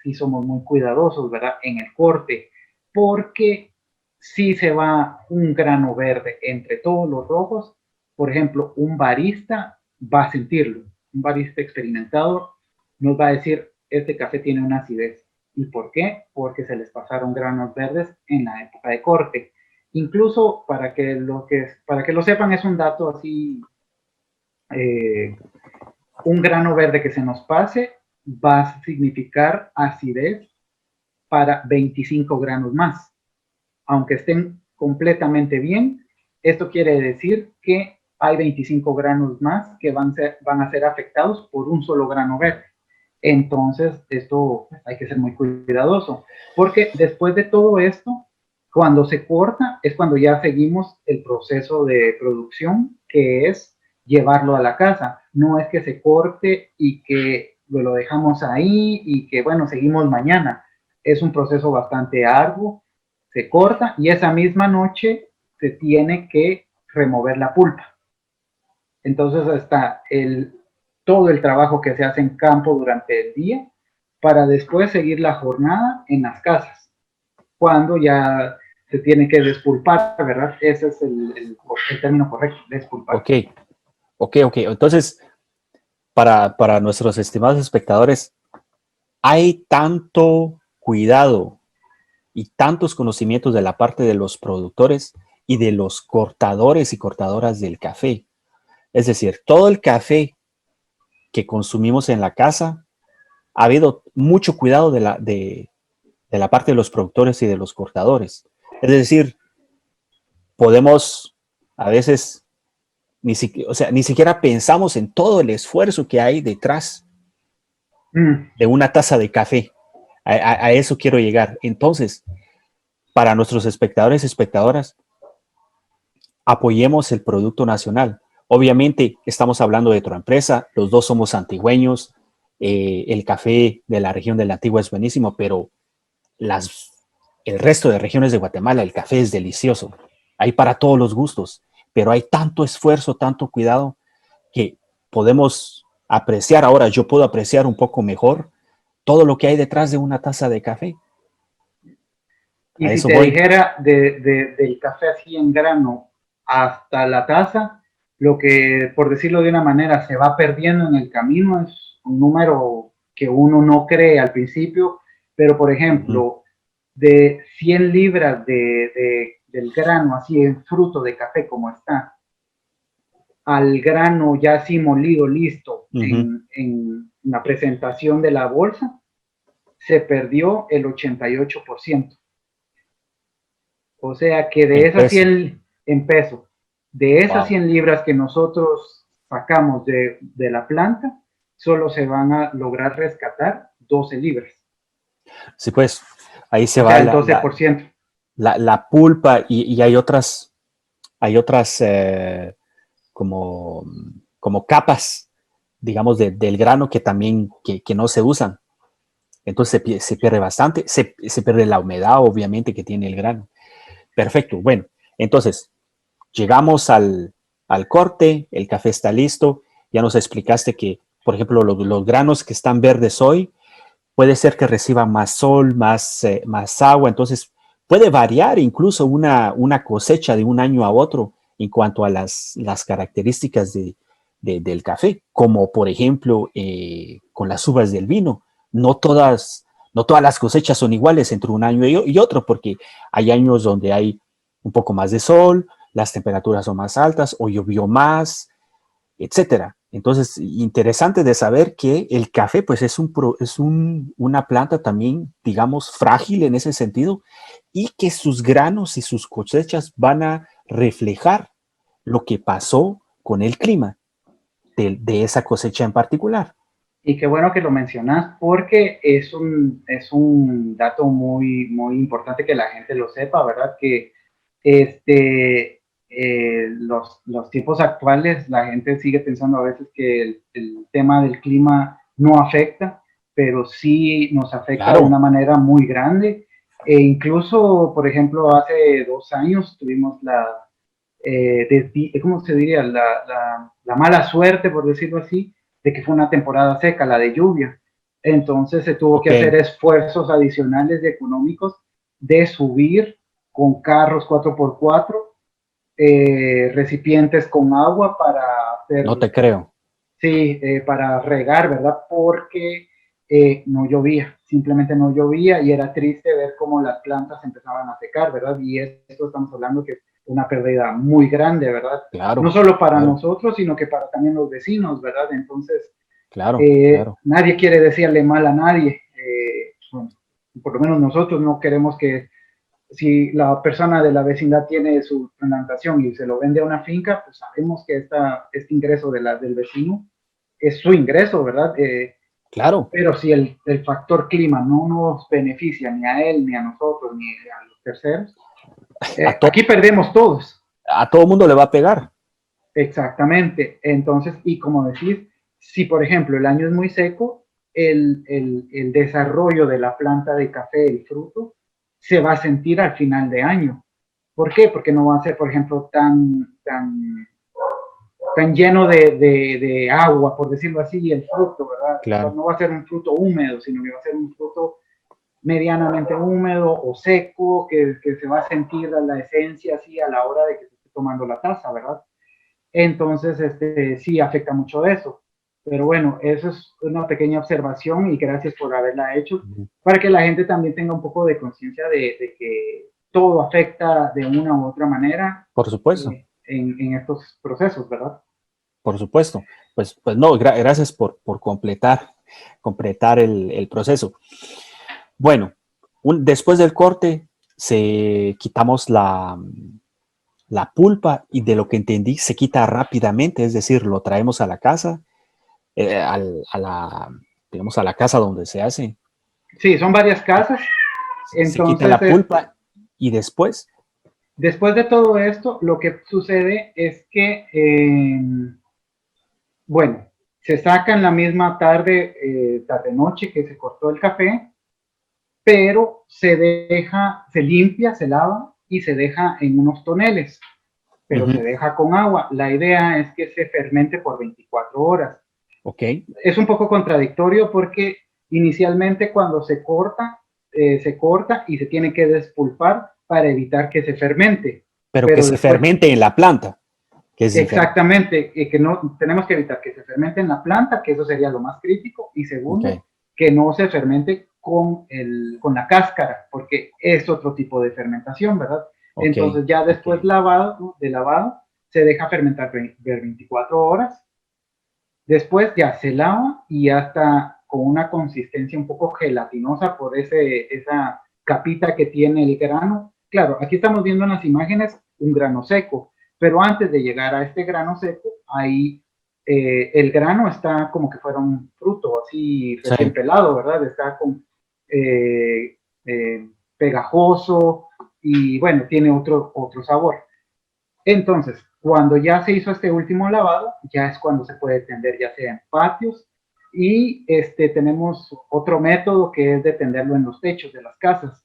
B: sí somos muy cuidadosos, ¿verdad? En el corte, porque si se va un grano verde entre todos los rojos, por ejemplo, un barista va a sentirlo. Un barista experimentado nos va a decir, este café tiene una acidez. ¿Y por qué? Porque se les pasaron granos verdes en la época de corte. Incluso para que lo sepan, es un dato así, eh, un grano verde que se nos pase va a significar acidez para 25 granos más. Aunque estén completamente bien, esto quiere decir que hay 25 granos más que van a ser afectados por un solo grano verde. Entonces, esto hay que ser muy cuidadoso, porque después de todo esto, cuando se corta, es cuando ya seguimos el proceso de producción, que es llevarlo a la casa. No es que se corte y que lo dejamos ahí y que, bueno, seguimos mañana. Es un proceso bastante arduo, se corta y esa misma noche se tiene que remover la pulpa. Entonces está todo el trabajo que se hace en campo durante el día para después seguir la jornada en las casas, cuando ya se tiene que despulpar, ¿verdad? Ese es el término correcto, despulpar.
A: Ok, ok. Entonces, para nuestros estimados espectadores, hay tanto cuidado y tantos conocimientos de la parte de los productores y de los cortadores y cortadoras del café. Es decir, todo el café que consumimos en la casa, ha habido mucho cuidado de la parte de los productores y de los cortadores. Es decir, podemos a veces, o sea, ni siquiera pensamos en todo el esfuerzo que hay detrás de una taza de café. A eso quiero llegar. Entonces, para nuestros espectadores y espectadoras, apoyemos el producto nacional. Obviamente estamos hablando de otra empresa, los dos somos antigüeños, el café de la región de la Antigua es buenísimo, pero el resto de regiones de Guatemala el café es delicioso. Hay para todos los gustos, pero hay tanto esfuerzo, tanto cuidado que podemos apreciar. Ahora yo puedo apreciar un poco mejor todo lo que hay detrás de una taza de café.
B: Y
A: A
B: si
A: eso
B: te
A: voy.
B: dijera del café así en grano hasta la taza, lo que, por decirlo de una manera, se va perdiendo en el camino es un número que uno no cree al principio, pero por
A: Uh -huh.
B: ejemplo, de 100 libras del grano así en fruto de café como está, al grano ya así molido, listo,
A: Uh -huh.
B: en la presentación de la bolsa, se perdió el 88%. O sea que de
A: En
B: esas
A: peso.
B: 100 en peso, de esas
A: Wow.
B: 100 libras que nosotros sacamos de la planta, solo se van a lograr rescatar 12 libras.
A: Sí, pues ahí se
B: O sea,
A: va
B: el 12%.
A: la pulpa y hay otras como, como capas, digamos, del grano que también que no se usan. Entonces se pierde bastante, se pierde la humedad, obviamente, que tiene el grano. Perfecto. Bueno, entonces llegamos al corte, el café está listo. Ya nos explicaste que, por ejemplo, los granos que están verdes hoy, puede ser que reciban más sol, más agua. Entonces, puede variar incluso una cosecha de un año a otro en cuanto a las características del café, como por ejemplo con las uvas del vino. No todas, no todas las cosechas son iguales entre un año y otro, porque hay años donde hay un poco más de sol, las temperaturas son más altas o llovió más, etcétera. Entonces, interesante de saber que el café, pues una planta también, digamos, frágil en ese sentido, y que sus granos y sus cosechas van a reflejar lo que pasó con el clima de esa cosecha en particular.
B: Y qué bueno que lo mencionas porque es un dato muy, muy importante que la gente lo sepa, ¿verdad? Que los tiempos actuales, la gente sigue pensando a veces que el tema del clima no afecta, pero sí nos afecta de una
A: Claro.
B: manera muy grande. E incluso, por ejemplo, hace 2 años tuvimos ¿cómo se diría? La mala suerte, por decirlo así, de que fue una temporada seca, la de lluvia. Entonces se tuvo que hacer esfuerzos adicionales y económicos de subir con carros 4x4, recipientes con agua para hacer...
A: No te creo.
B: Sí, para regar, ¿verdad? Porque no llovía, simplemente no llovía y era triste ver cómo las plantas empezaban a secar, ¿verdad? Y esto estamos hablando que es una pérdida muy grande, ¿verdad?
A: Claro.
B: No solo para
A: claro.
B: nosotros, sino que para también los vecinos, ¿verdad? Entonces,
A: claro.
B: Nadie quiere decirle mal a nadie. Bueno, por lo menos nosotros no queremos que si la persona de la vecindad tiene su plantación y se lo vende a una finca, pues sabemos que este ingreso del vecino es su ingreso, ¿verdad?
A: Claro.
B: Pero si el factor clima no nos beneficia ni a él, ni a nosotros, ni a los terceros, aquí perdemos todos.
A: A todo mundo le va a pegar.
B: Exactamente. Entonces, y como decís, si por ejemplo el año es muy seco, el desarrollo de la planta de café, el fruto, se va a sentir al final de año. ¿Por qué? Porque no va a ser, por ejemplo, tan lleno de agua, por decirlo así, el fruto, ¿verdad?
A: Claro.
B: No va a ser un fruto húmedo, sino que va a ser un fruto medianamente húmedo o seco, que se va a sentir la esencia así a la hora de que se esté tomando la taza, ¿verdad? Entonces, sí afecta mucho eso. Pero bueno, eso es una pequeña observación y gracias por haberla hecho, para que la gente también tenga un poco de conciencia de que todo afecta de una u otra manera.
A: Por supuesto.
B: En estos procesos, ¿verdad?
A: Por supuesto. Pues no, gracias por completar el proceso. Bueno, después del corte, quitamos la pulpa y de lo que entendí se quita rápidamente, es decir, lo traemos a la casa, digamos a la casa donde se hace.
B: Sí, son varias casas. Entonces,
A: se quita la pulpa y después.
B: Después de todo esto, lo que sucede es que, bueno, se saca en la misma tarde-noche que se cortó el café, pero se limpia, se lava y se deja en unos toneles, pero se deja con agua. La idea es que se fermente por 24 horas.
A: Ok.
B: Es un poco contradictorio porque inicialmente cuando se corta y se tiene que despulpar para evitar que se fermente.
A: Pero que se fermente en la planta. Que es
B: exactamente, que no tenemos que evitar que se fermente en la planta, que eso sería lo más crítico, y segundo, que no se fermente con la cáscara, porque es otro tipo de fermentación, ¿verdad? Entonces ya después de lavado, se deja fermentar 24 horas. Después ya se lava y ya está con una consistencia un poco gelatinosa por esa capita que tiene el grano. Claro, aquí estamos viendo en las imágenes un grano seco, pero antes de llegar a este grano seco, ahí el grano está como que fuera un fruto así recién pelado, ¿verdad? Está con pegajoso y bueno, tiene otro sabor. Entonces, cuando ya se hizo este último lavado, ya es cuando se puede tender ya sea en patios y tenemos otro método que es de tenderlo en los techos de las casas.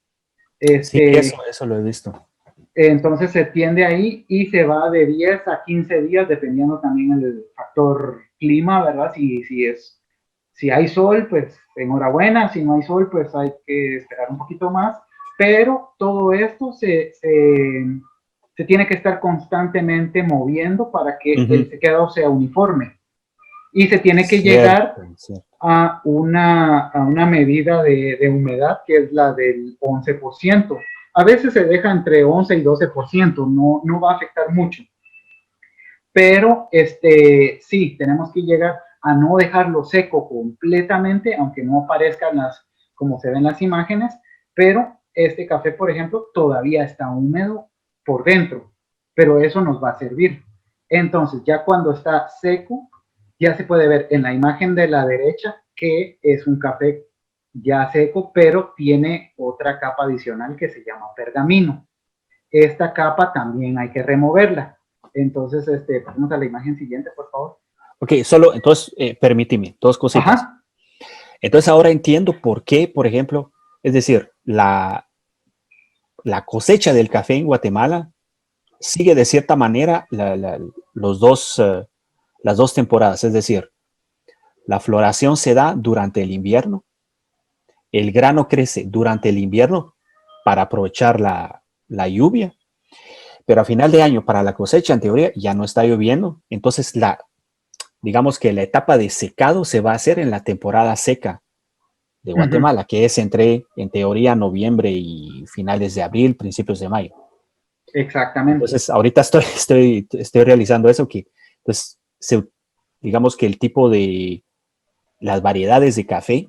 A: Sí, eso lo he visto.
B: Entonces se tiende ahí y se va de 10 a 15 días, dependiendo también del factor clima, ¿verdad? Si hay sol, pues enhorabuena, si no hay sol, pues hay que esperar un poquito más, pero todo esto se tiene que estar constantemente moviendo para que el secado sea uniforme. Y se tiene que llegar a una medida de humedad que es la del 11%. A veces se deja entre 11 y 12%, no va a afectar mucho. Pero sí, tenemos que llegar a no dejarlo seco completamente, aunque no aparezcan como se ven las imágenes, pero este café, por ejemplo, todavía está húmedo por dentro, pero eso nos va a servir. Entonces, ya cuando está seco, ya se puede ver en la imagen de la derecha que es un café ya seco, pero tiene otra capa adicional que se llama pergamino. Esta capa también hay que removerla. Entonces, pasemos a la imagen siguiente, por favor.
A: Ok, entonces, permíteme, dos cositas.
B: Ajá.
A: Entonces ahora entiendo por qué, por ejemplo, es decir, la cosecha del café en Guatemala sigue de cierta manera las dos temporadas. Es decir, La floración se da durante el invierno. El grano crece durante el invierno para aprovechar la lluvia, pero a final de año para la cosecha, en teoría, ya no está lloviendo. Entonces, digamos que la etapa de secado se va a hacer en la temporada seca de Guatemala, que es entre, en teoría, noviembre y finales de abril, principios de mayo.
B: Exactamente.
A: Entonces, ahorita estoy realizando eso, que pues, digamos que el tipo de las variedades de café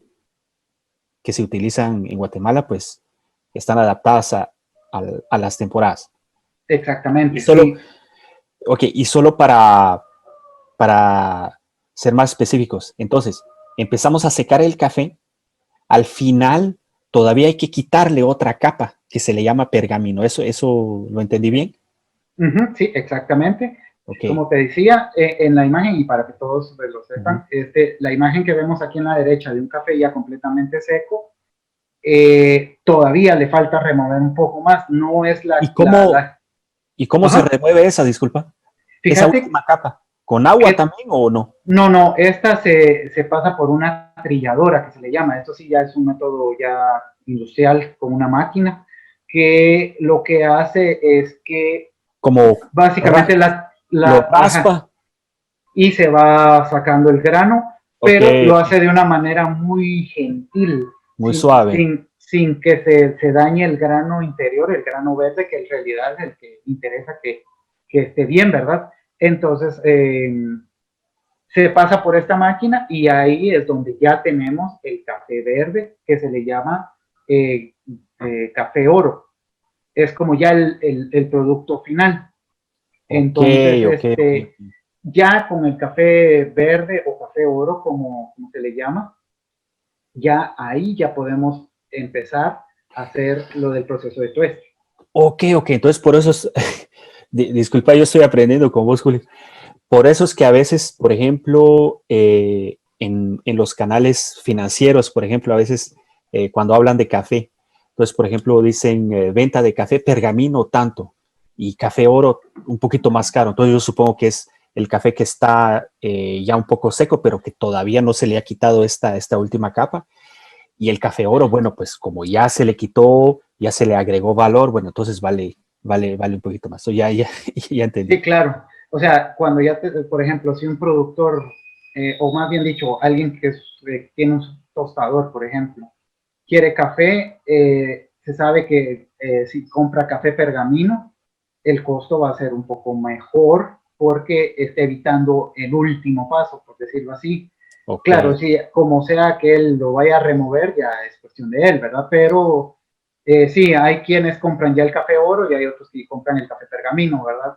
A: que se utilizan en Guatemala, pues están adaptadas a las temporadas. Y
B: Exactamente,
A: solo,
B: sí.
A: y solo para ser más específicos, entonces, empezamos a secar el café, al final todavía hay que quitarle otra capa que se le llama pergamino. ¿Eso lo entendí bien?
B: Sí, exactamente.
A: Ok.
B: Como te decía, en la imagen, y para que todos pues, lo sepan, la imagen que vemos aquí en la derecha de un café ya completamente seco, todavía le falta remover un poco más. No es
A: ¿Y cómo, y cómo se
B: Ajá.
A: remueve esa, disculpa? Esa
B: Fíjate
A: última capa. ¿Con agua
B: que
A: también o no?
B: no, esta se pasa por una trilladora que se le llama. Esto sí ya es un método ya industrial con una máquina que lo que hace es que
A: Como
B: básicamente
A: lo
B: ajá,
A: raspa.
B: y se va sacando el grano,
A: Ok,
B: pero lo
A: ok.
B: hace de una manera muy gentil,
A: Muy suave.
B: sin que se dañe el grano interior, el grano verde, que en realidad es el que interesa que esté bien, ¿verdad? Entonces, se pasa por esta máquina y ahí es donde ya tenemos el café verde, que se le llama eh, café oro. Es como ya el producto final.
A: Ok,
B: Entonces,
A: ok, ok.
B: ya con el café verde o café oro, como se le llama, ya ahí ya podemos empezar a hacer lo del proceso de tueste.
A: Ok, ok. Entonces, por eso es, disculpa, yo estoy aprendiendo con vos, Julio. Por eso es que a veces, por ejemplo, en los canales financieros, por ejemplo, a veces cuando hablan de café, entonces, por ejemplo, dicen venta de café pergamino tanto y café oro un poquito más caro. Entonces, yo supongo que es el café que está ya un poco seco, pero que todavía no se le ha quitado esta última capa. Y el café oro, bueno, pues como ya se le quitó, ya se le agregó valor, bueno, entonces vale un poquito más. So, ya entendí.
B: Sí, claro. O sea, cuando ya, por ejemplo, si un productor, o más bien dicho, alguien que tiene un tostador, por ejemplo, quiere café, se sabe que si compra café pergamino, el costo va a ser un poco mejor porque está evitando el último paso, por decirlo así.
A: Ok.
B: Claro, sí, como sea que él lo vaya a remover, ya es cuestión de él, ¿verdad? Pero sí, hay quienes compran ya el café oro y hay otros que compran el café pergamino, ¿verdad?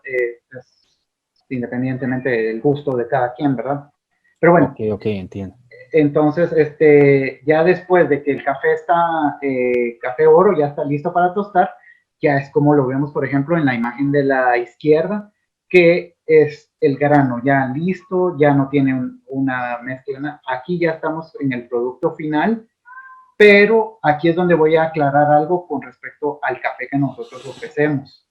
B: Independientemente del gusto de cada quien, ¿verdad? Pero
A: Ok,
B: bueno,
A: ok, entiendo.
B: entonces, ya después de que el café está, café oro, ya está listo para tostar, ya es como lo vemos, por ejemplo, en la imagen de la izquierda, que es el grano ya listo, ya no tiene una mezcla. Aquí ya estamos en el producto final, pero aquí es donde voy a aclarar algo con respecto al café que nosotros ofrecemos.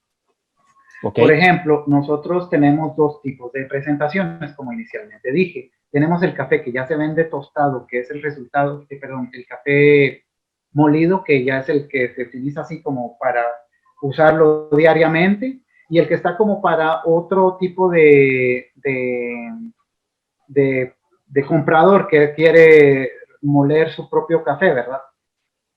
A: Ok,
B: Por ejemplo, nosotros tenemos dos tipos de presentaciones, como inicialmente dije. Tenemos el café que ya se vende tostado, que es el resultado, perdón, el café molido, que ya es el que se utiliza así como para usarlo diariamente, y el que está como para otro tipo de, de comprador que quiere moler su propio café, ¿verdad?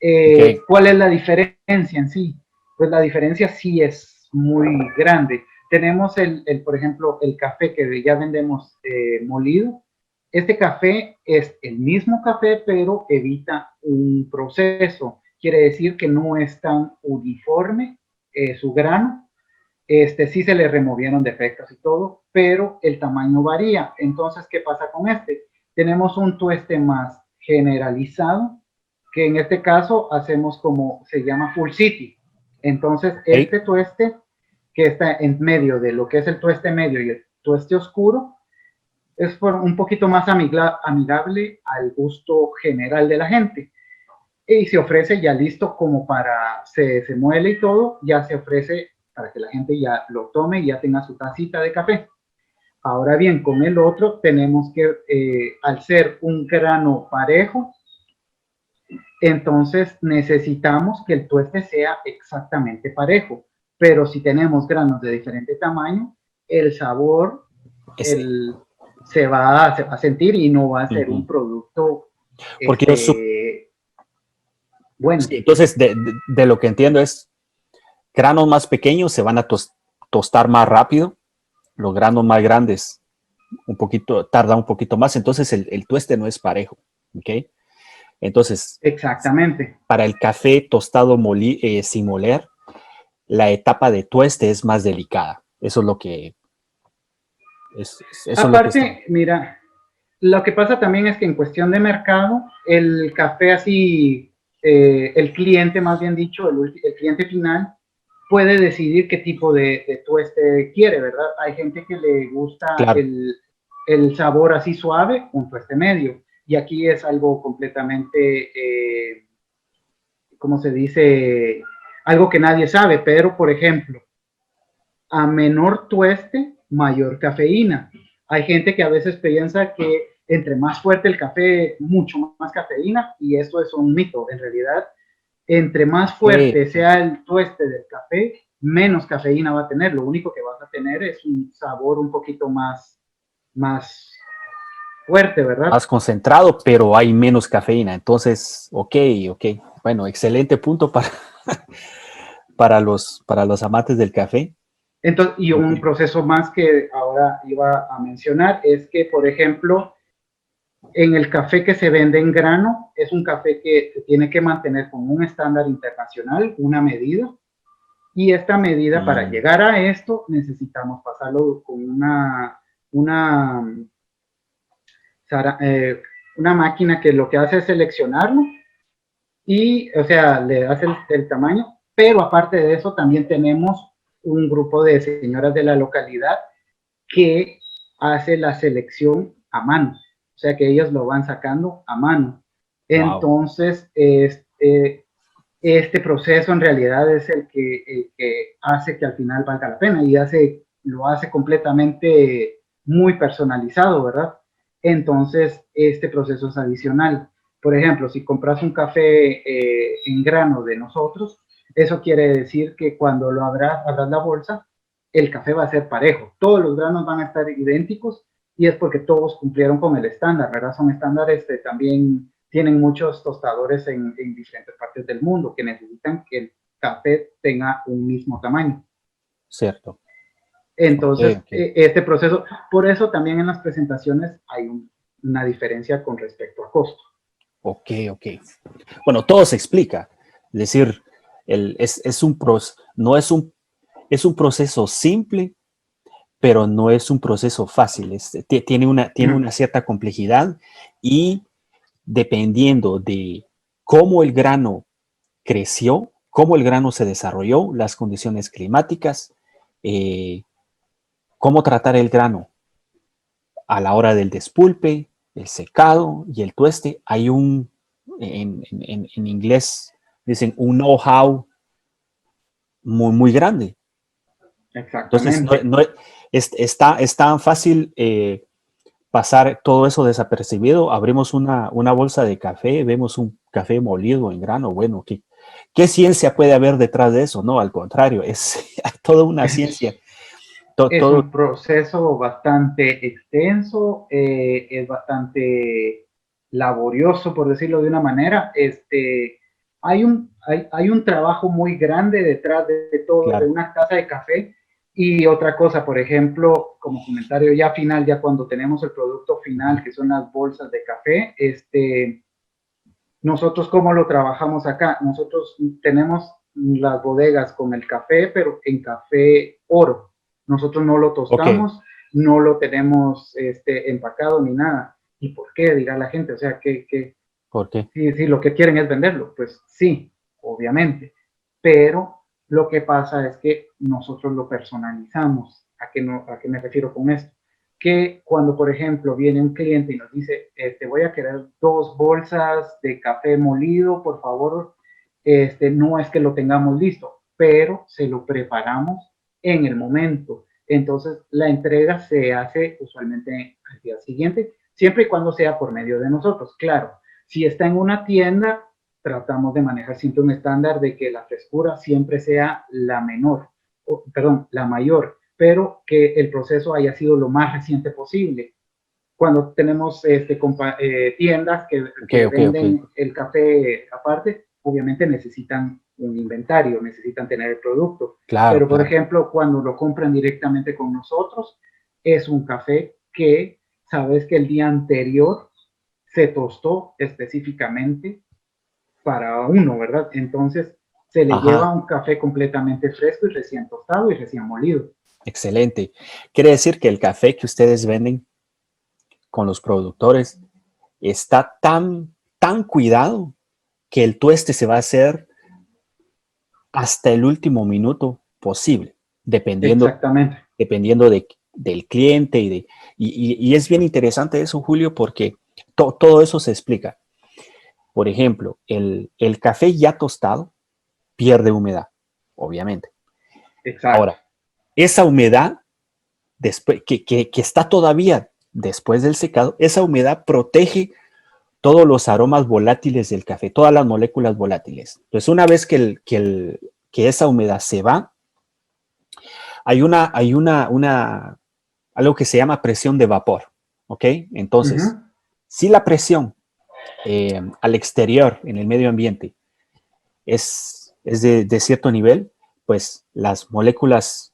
A: ok,
B: ¿Cuál es la diferencia en sí? Pues la diferencia sí es muy grande. Tenemos por ejemplo, el café que ya vendemos molido. Este café es el mismo café, pero evita un proceso. Quiere decir que no es tan uniforme su grano. Sí se le removieron defectos y todo, pero el tamaño varía. Entonces, ¿qué pasa con este? Tenemos un tueste más generalizado, que en este caso hacemos como se llama Full City. Entonces,
A: ok,
B: este tueste que está en medio de lo que es el tueste medio y el tueste oscuro, es un poquito más amigable al gusto general de la gente. Y se ofrece ya listo como para, se muele y todo, ya se ofrece para que la gente ya lo tome y ya tenga su tacita de café. Ahora bien, con el otro tenemos que, al ser un grano parejo, entonces necesitamos que el tueste sea exactamente parejo. Pero si tenemos granos de diferente tamaño, el sabor
A: Ese.
B: se va a sentir y no va a ser un producto
A: Porque
B: bueno.
A: sí, entonces, de lo que entiendo es, granos más pequeños se van a tostar más rápido, los granos más grandes tarda un poquito más, entonces el tueste no es parejo, ¿ok? Entonces,
B: Exactamente.
A: para el café tostado sin moler, la etapa de tueste es más delicada. Eso es lo que eso es lo que está.
B: Aparte, mira, lo que pasa también es que en cuestión de mercado, el café así, el cliente, más bien dicho, el cliente final, puede decidir qué tipo de tueste quiere, ¿verdad? Hay gente que le gusta
A: Claro,
B: el sabor así suave, un tueste medio. Y aquí es algo completamente, ¿cómo se dice? Algo que nadie sabe, pero por ejemplo, a menor tueste, mayor cafeína. Hay gente que a veces piensa que entre más fuerte el café, mucho más cafeína, y esto es un mito. En realidad, entre más
A: que,
B: fuerte sea el tueste del café, menos cafeína va a tener. Lo único que vas a tener es un sabor un poquito más fuerte, ¿verdad?
A: más concentrado, pero hay menos cafeína. Entonces, ok. Bueno, excelente punto para los amantes del café.
B: Entonces, y un
A: Okay.
B: proceso más que ahora iba a mencionar es que, por ejemplo, en el café que se vende en grano, es un café que se tiene que mantener con un estándar internacional, una medida, y esta medida, para llegar a esto, necesitamos pasarlo con una, una máquina que lo que hace es seleccionarlo y, o sea, le hace el tamaño, pero aparte de eso también tenemos un grupo de señoras de la localidad que hace la selección a mano, o sea que ellos lo van sacando a mano.
A: Wow.
B: Entonces, este proceso en realidad es el que hace que al final valga la pena y lo hace completamente muy personalizado, ¿verdad? Entonces, este proceso es adicional. Por ejemplo, si compras un café en grano de nosotros, eso quiere decir que cuando abras la bolsa, el café va a ser parejo. Todos los granos van a estar idénticos y es porque todos cumplieron con el estándar, ¿verdad? Son estándares que también tienen muchos tostadores en diferentes partes del mundo que necesitan que el café tenga un mismo tamaño.
A: Cierto.
B: Entonces,
A: Okay.
B: este proceso, por eso también en las presentaciones hay una diferencia con respecto a costo.
A: Ok. Bueno, todo se explica. Es decir, no es un proceso simple, pero no es un proceso fácil. Tiene una cierta complejidad y dependiendo de cómo el grano creció, cómo el grano se desarrolló, las condiciones climáticas, eh, cómo tratar el grano a la hora del despulpe, el secado y el tueste. Hay en inglés dicen un know-how muy grande. Entonces,
B: Exactamente.
A: es tan fácil pasar todo eso desapercibido. Abrimos una bolsa de café, vemos un café molido en grano. Bueno, ¿qué ciencia puede haber detrás de eso? No, al contrario, es toda una ciencia.
B: Es
A: Todo,
B: un proceso bastante extenso, es bastante laborioso, por decirlo de una manera. Hay un trabajo muy grande detrás de todo, de
A: claro.
B: una taza de café. Y otra cosa, por ejemplo, como comentario ya final, ya cuando tenemos el producto final, que son las bolsas de café, nosotros cómo lo trabajamos acá. Nosotros tenemos las bodegas con el café, pero en café oro. Nosotros no lo
A: Ok,
B: tostamos, no lo tenemos empacado ni nada. ¿Y por qué? Dirá la gente. O sea, que
A: ¿por qué?
B: si lo que quieren es venderlo, pues sí, obviamente. Pero lo que pasa es que nosotros lo personalizamos. ¿A qué me refiero con esto? Que cuando, por ejemplo, viene un cliente y nos dice, voy a querer 2 bolsas de café molido, por favor, no es que lo tengamos listo, pero se lo preparamos en el momento. Entonces, la entrega se hace usualmente al día siguiente, siempre y cuando sea por medio de nosotros. Claro, si está en una tienda, tratamos de manejar siempre un estándar de que la frescura siempre sea la menor, perdón, la mayor, pero que el proceso haya sido lo más reciente posible. Cuando tenemos tiendas que
A: Ok.
B: venden el café aparte, obviamente necesitan un inventario, necesitan tener el producto.
A: Claro,
B: Pero, por
A: claro.
B: ejemplo, cuando lo compran directamente con nosotros, es un café que sabes que el día anterior se tostó específicamente para uno, ¿verdad? Entonces, se le lleva
A: Ajá,
B: un café completamente fresco y recién tostado y recién molido.
A: excelente. Quiere decir que el café que ustedes venden con los productores está tan cuidado que el tueste se va a hacer hasta el último minuto posible, dependiendo,
B: Exactamente.
A: dependiendo del cliente y es bien interesante eso, Julio, porque todo eso se explica. Por ejemplo, el café ya tostado pierde humedad, obviamente.
B: Exacto.
A: Ahora, esa humedad después, que está todavía después del secado, esa humedad protege todos los aromas volátiles del café, todas las moléculas volátiles. Entonces, una vez que esa humedad se va, hay algo que se llama presión de vapor, ¿ok?
B: Uh
A: Entonces,
B: -huh.
A: si la presión al exterior, en el medio ambiente, es de cierto nivel, pues las moléculas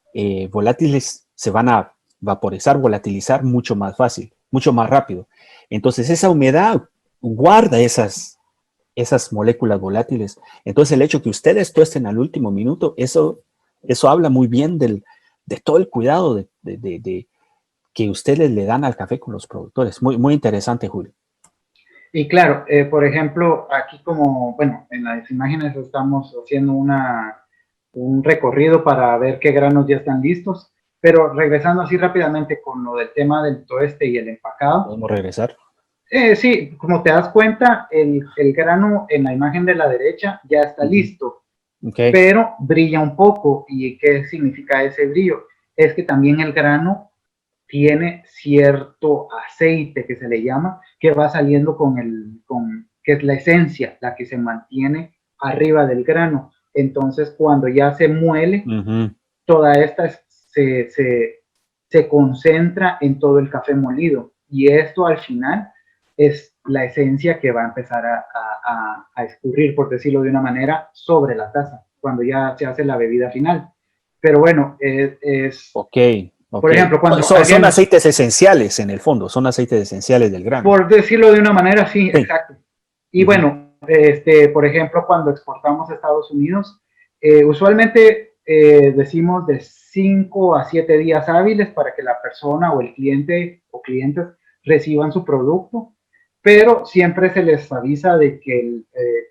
A: volátiles se van a vaporizar, volatilizar mucho más fácil, mucho más rápido. Entonces, esa humedad guarda esas moléculas volátiles. Entonces, el hecho que ustedes tuesten al último minuto, eso habla muy bien de todo el cuidado que ustedes le dan al café con los productores. Muy, muy interesante, Julio.
B: Y claro, por ejemplo, aquí como, bueno, en las imágenes estamos haciendo un recorrido para ver qué granos ya están listos, pero regresando así rápidamente con lo del tema del tueste y el empacado,
A: ¿Podemos regresar?
B: sí, como te das cuenta, el grano en la imagen de la derecha ya está
A: Uh -huh.
B: listo,
A: Ok.
B: pero brilla un poco. ¿Y qué significa ese brillo? Es que también el grano tiene cierto aceite que se le llama, que va saliendo que es la esencia, la que se mantiene arriba del grano. Entonces, cuando ya se muele,
A: Uh -huh.
B: toda esta se concentra en todo el café molido. Y esto al final es la esencia que va a empezar a escurrir, por decirlo de una manera, sobre la taza, cuando ya se hace la bebida final. Pero bueno,
A: Ok, ok.
B: por ejemplo, cuando
A: Son
B: alguien,
A: aceites esenciales en el fondo, son aceites esenciales del grano.
B: por decirlo de una manera, sí,
A: Sí.
B: exacto. Y
A: Uh -huh.
B: bueno, por ejemplo, cuando exportamos a Estados Unidos, usualmente decimos de 5 a 7 días hábiles para que la persona o el cliente o clientes reciban su producto, pero siempre se les avisa de que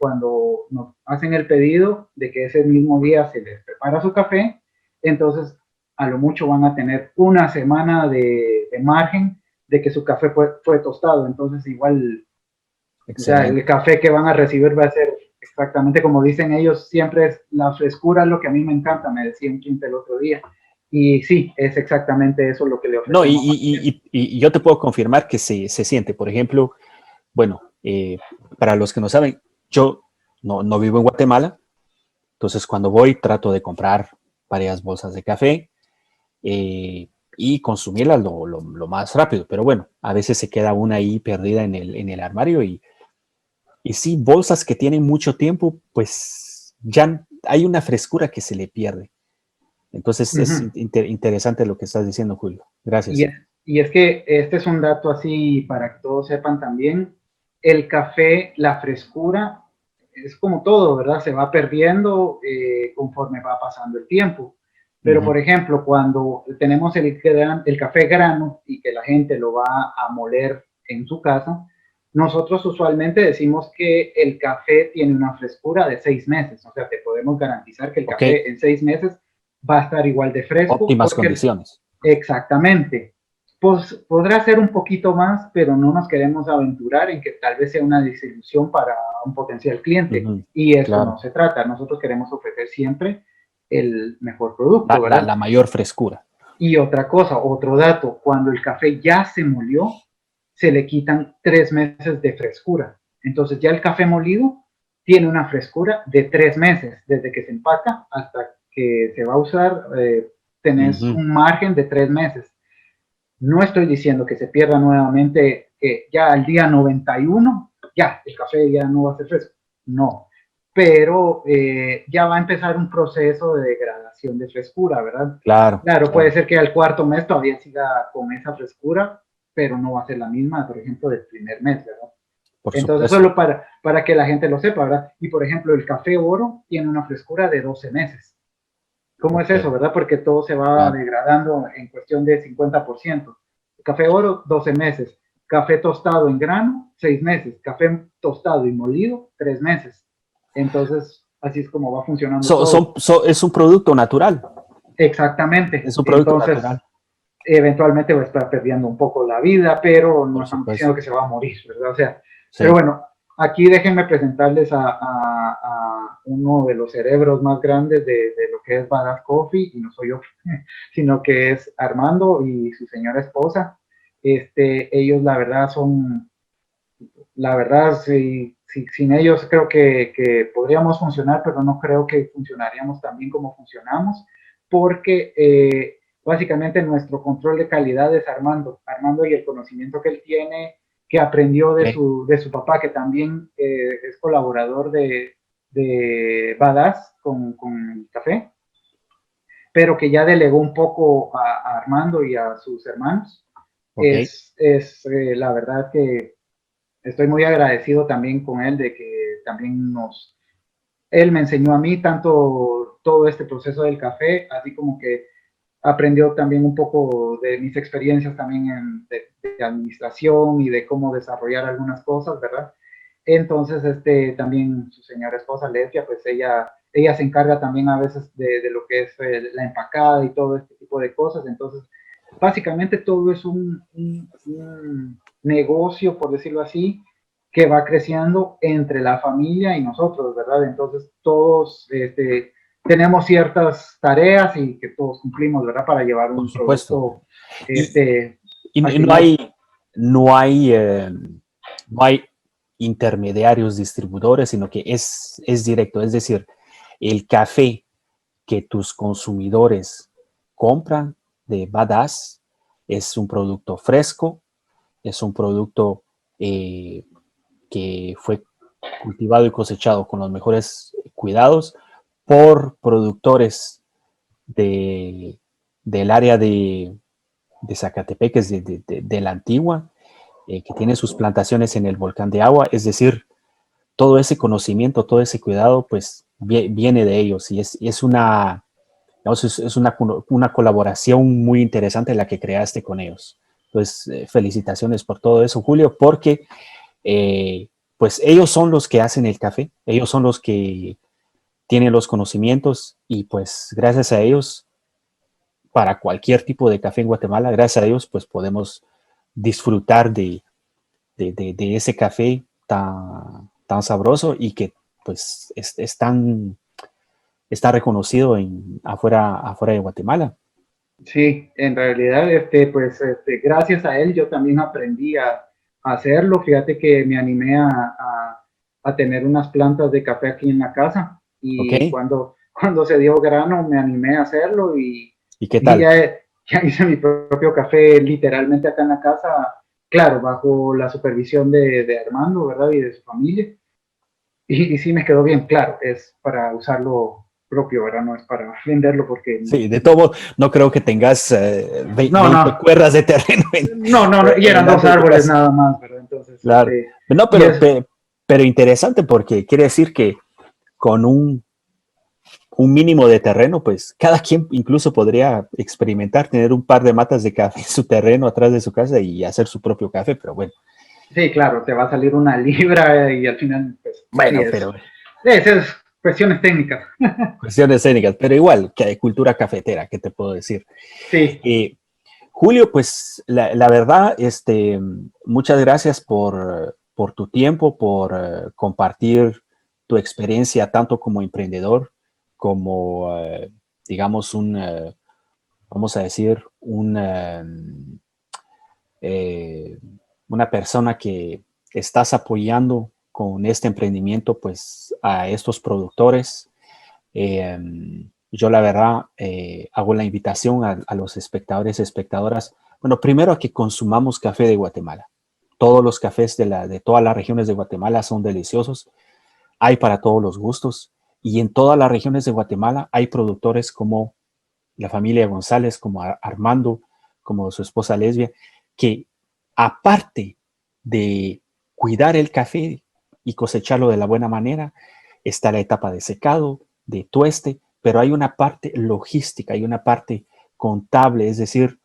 B: cuando nos hacen el pedido, de que ese mismo día se les prepara su café, entonces a lo mucho van a tener una semana de margen de que su café fue tostado. Entonces, igual, o sea, el
A: Excelente.
B: café que van a recibir va a ser exactamente como dicen ellos, siempre es la frescura, lo que a mí me encanta, me decía un cliente el otro día. Y sí, es exactamente eso lo que le
A: No,
B: ofrecemos al cliente.
A: y yo te puedo confirmar que se siente. Por ejemplo, bueno, para los que no saben, yo no vivo en Guatemala, entonces cuando voy trato de comprar varias bolsas de café y consumirlas lo más rápido, pero bueno, a veces se queda una ahí perdida en el armario y sí, bolsas que tienen mucho tiempo, pues ya hay una frescura que se le pierde. Entonces
B: Uh
A: es
B: -huh.
A: interesante lo que estás diciendo, Julio.
B: Y
A: Gracias.
B: y es que este es un dato así para que todos sepan también. El café, la frescura, es como todo, ¿verdad? Se va perdiendo conforme va pasando el tiempo.
A: Uh
B: Pero,
A: -huh.
B: por ejemplo, cuando tenemos el café grano y que la gente lo va a moler en su casa, nosotros usualmente decimos que el café tiene una frescura de 6 meses. O sea, te podemos garantizar que el
A: Ok,
B: café en 6 meses va a estar igual de fresco
A: óptimas
B: porque
A: condiciones.
B: exactamente. Pues podrá ser un poquito más, pero no nos queremos aventurar en que tal vez sea una desilusión para un potencial
A: Uh
B: cliente.
A: -huh.
B: Y eso no
A: Claro.
B: se trata. Nosotros queremos ofrecer siempre el mejor producto, ¿verdad?
A: La mayor frescura.
B: Y otra cosa, otro dato, cuando el café ya se molió, se le quitan 3 meses de frescura. Entonces ya el café molido tiene una frescura de 3 meses, desde que se empaca hasta que se va a usar, tenés
A: Ujú.
B: un margen de 3 meses. No estoy diciendo que se pierda nuevamente, que ya al día 91, ya el café ya no va a ser fresco. No, pero ya va a empezar un proceso de degradación de frescura, ¿verdad?
A: Claro,
B: Claro, puede
A: claro,
B: ser que al cuarto mes todavía siga con esa frescura, pero no va a ser la misma, por ejemplo, del primer mes, ¿verdad?
A: por
B: Entonces,
A: supuesto.
B: solo para que la gente lo sepa, ¿verdad? Y, por ejemplo, el café oro tiene una frescura de 12 meses. ¿Cómo es
A: Ok,
B: eso, verdad? Porque todo se va
A: claro.
B: degradando en cuestión de 50%. Café oro, 12 meses. Café tostado en grano, 6 meses. Café tostado y molido, 3 meses. Entonces, así es como va funcionando todo.
A: Es un producto natural.
B: Exactamente.
A: Es un producto
B: Entonces,
A: natural,
B: eventualmente va a estar perdiendo un poco la vida, pero no
A: por
B: estamos
A: supuesto.
B: diciendo que se va a morir, ¿verdad? O sea, pero
A: Sí.
B: bueno, aquí déjenme presentarles a uno de los cerebros más grandes de lo que es Badass Coffee, y no soy yo, sino que es Armando y su señora esposa. Ellos la verdad son, la verdad, sin ellos creo que podríamos funcionar, pero no creo que funcionaríamos tan bien como funcionamos, porque básicamente nuestro control de calidad es Armando. Armando y el conocimiento que él tiene, que aprendió
A: Ok.
B: de su papá, que también es colaborador de Badass con el café, pero que ya delegó un poco a Armando y a sus hermanos.
A: Ok.
B: La verdad que estoy muy agradecido también con él de que también él me enseñó a mí tanto todo este proceso del café, así como que aprendió también un poco de mis experiencias también de administración y de cómo desarrollar algunas cosas, ¿verdad? Entonces, también su señora esposa, Lesia, pues ella se encarga también a veces de lo que es la empacada y todo este tipo de cosas. Entonces, básicamente todo es un negocio, por decirlo así, que va creciendo entre la familia y nosotros, ¿verdad? Entonces, todos tenemos ciertas tareas y que todos cumplimos, ¿verdad? Para llevar
A: Por
B: un
A: supuesto.
B: producto
A: Y, y
B: al
A: no
B: final.
A: hay, no hay, no hay intermediarios distribuidores, sino que es directo. Es decir, el café que tus consumidores compran de Badass es un producto fresco, es un producto que fue cultivado y cosechado con los mejores cuidados por productores de, del área de Zacatepeques, de la antigua, que tiene sus plantaciones en el volcán de agua, es decir, todo ese conocimiento, todo ese cuidado, pues viene de ellos y es una, digamos, es una colaboración muy interesante la que creaste con ellos. Entonces, felicitaciones por todo eso, Julio, porque pues ellos son los que hacen el café, ellos son los que tienen los conocimientos y pues gracias a ellos, para cualquier tipo de café en Guatemala, gracias a ellos, pues podemos disfrutar de ese café tan sabroso y que pues está reconocido afuera de Guatemala.
B: Sí, en realidad, pues, gracias a él yo también aprendí a hacerlo. Fíjate que me animé a tener unas plantas de café aquí en la casa,
A: ¿Ok?
B: y cuando se dio grano me animé a hacerlo,
A: ¿Y qué
B: y
A: tal?
B: ya hice mi propio café literalmente acá en la casa, claro, bajo la supervisión de Armando, ¿verdad? Y de su familia. Y sí me quedó bien claro, es para usarlo propio, ¿verdad? No es para venderlo porque
A: Sí, de todo, no creo que tengas
B: no,
A: 20
B: no,
A: cuerdas de terreno
B: no, y eran dos
A: delante de tu
B: árboles
A: casa.
B: nada más, ¿verdad? Entonces,
A: Claro. No,
B: y es,
A: pero interesante porque quiere decir que con un mínimo de terreno, pues cada quien incluso podría experimentar, tener un par de matas de café en su terreno atrás de su casa y hacer su propio café, pero bueno.
B: sí, claro, te va a salir una libra y al final, pues, sí,
A: Bueno, pero
B: es cuestiones técnicas.
A: cuestiones escénicas, pero igual que hay cultura cafetera, ¿qué te puedo decir?
B: Sí,
A: Eh, Julio, pues la verdad, muchas gracias por tu tiempo, por compartir tu experiencia tanto como emprendedor, como, digamos, vamos a decir, una persona que estás apoyando con este emprendimiento, pues a estos productores, yo la verdad hago la invitación a los espectadores y espectadoras, bueno, primero a que consumamos café de Guatemala. Todos los cafés de todas las regiones de Guatemala son deliciosos, hay para todos los gustos y en todas las regiones de Guatemala hay productores como la familia González, como Armando, como su esposa Lesbia, que aparte de cuidar el café y cosecharlo de la buena manera, está la etapa de secado, de tueste, pero hay una parte logística, hay una parte contable, es decir,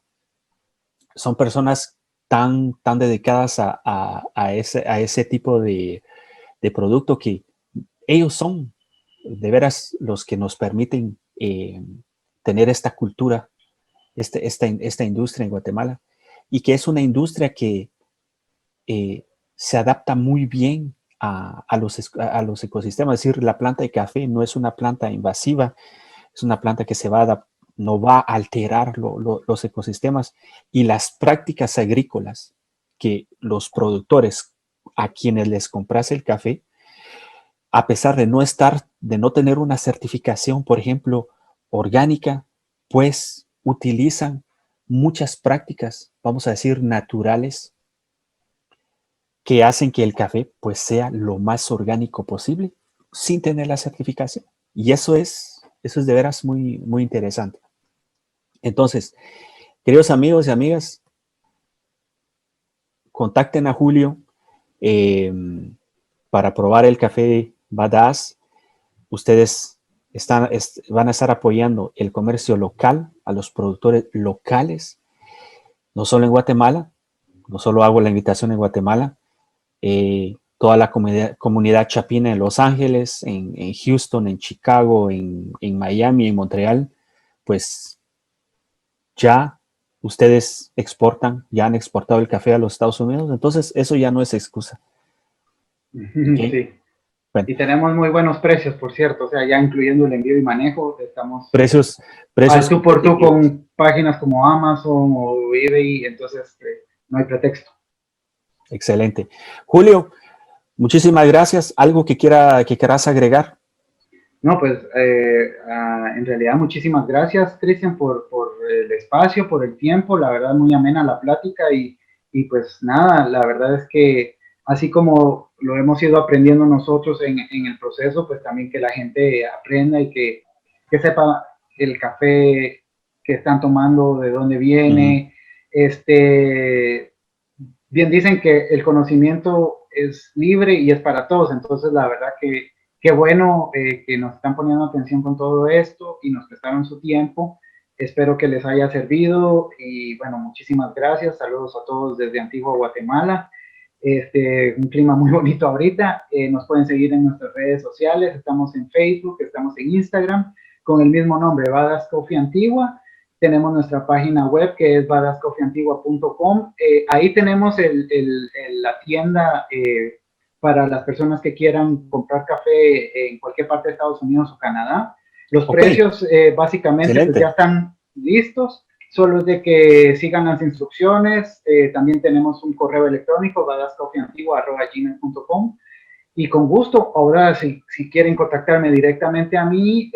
A: son personas tan dedicadas a ese tipo de producto que ellos son de veras los que nos permiten tener esta cultura, esta industria en Guatemala, y que es una industria que se adapta muy bien a los ecosistemas. Es decir, la planta de café no es una planta invasiva, es una planta que no va a alterar los ecosistemas y las prácticas agrícolas que los productores a quienes les compras el café, a pesar de no tener una certificación, por ejemplo, orgánica, pues utilizan muchas prácticas, vamos a decir, naturales, que hacen que el café pues sea lo más orgánico posible sin tener la certificación. Y eso es de veras muy, muy interesante. Entonces, queridos amigos y amigas, contacten a Julio eh, para probar el café Badass. Ustedes van a estar apoyando el comercio local, a los productores locales, no solo en Guatemala, no solo hago la invitación en Guatemala, toda la comunidad chapina en Los Ángeles, en Houston, en Chicago, en Miami, en Montreal, pues ya ustedes ya han exportado el café a los Estados Unidos, entonces eso ya no es excusa. ¿Okay?
B: Sí.
A: Bueno,
B: Y tenemos muy buenos precios, por cierto, o sea, ya incluyendo el envío y manejo, estamos
A: precios
B: al tú por tú
A: competitivos.
B: con páginas como Amazon o eBay, entonces no hay pretexto.
A: Excelente. Julio, muchísimas gracias. ¿Algo que quieras agregar?
B: No, pues en realidad muchísimas gracias, Cristian, por el espacio, por el tiempo, la verdad muy amena la plática y pues nada, la verdad es que así como lo hemos ido aprendiendo nosotros en el proceso, pues también que la gente aprenda y que sepa el café que están tomando, de dónde viene. Bien dicen que el conocimiento es libre y es para todos, entonces la verdad que qué bueno que nos están poniendo atención con todo esto y nos prestaron su tiempo. Espero que les haya servido y bueno, muchísimas gracias. Saludos a todos desde Antigua Guatemala. Un clima muy bonito ahorita. Nos pueden seguir en nuestras redes sociales. Estamos en Facebook, estamos en Instagram con el mismo nombre, Badass Coffee Antigua. Tenemos nuestra página web que es badasscoffeeantigua.com. Ahí tenemos la tienda para las personas que quieran comprar café en cualquier parte de Estados Unidos o Canadá. Los precios básicamente pues, ya están listos, solo es de que sigan las instrucciones. También tenemos un correo electrónico, badasscoffeeantigua@gmail.com. Y con gusto, ahora si quieren contactarme directamente a mí,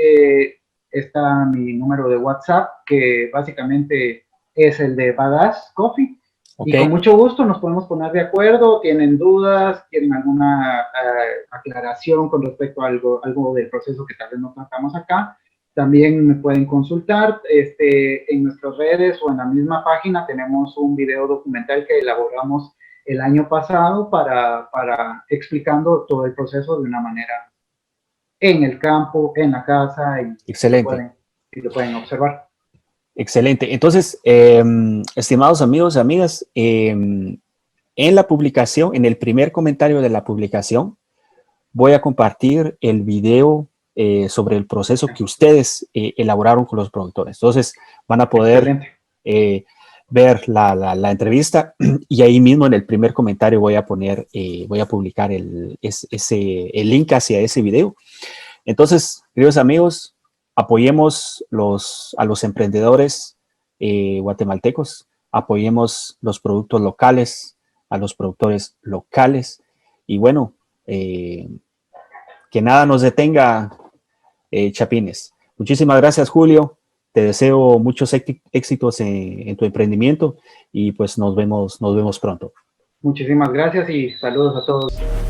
B: está mi número de WhatsApp, que básicamente es el de Badass Coffee. Okay. Y con mucho gusto nos podemos poner de acuerdo. ¿Tienen dudas? ¿Quieren alguna aclaración con respecto a algo del proceso que tal vez no tratamos acá? También me pueden consultar en nuestras redes o en la misma página. Tenemos un video documental que elaboramos el año pasado para explicando todo el proceso de una manera en el campo, en la casa, y
A: excelente.
B: Lo pueden observar.
A: Excelente. Entonces, estimados amigos y amigas, en la publicación, en el primer comentario de la publicación, voy a compartir el video sobre el proceso que ustedes elaboraron con los productores. Entonces, van a poder ver la entrevista y ahí mismo en el primer comentario voy a publicar el link hacia ese video. Entonces, queridos amigos, apoyemos a los emprendedores guatemaltecos. Apoyemos los productos locales, a los productores locales. Y bueno, que nada nos detenga, Chapines. Muchísimas gracias, Julio. Te deseo muchos éxitos en tu emprendimiento y pues nos vemos pronto.
B: Muchísimas gracias y saludos a todos.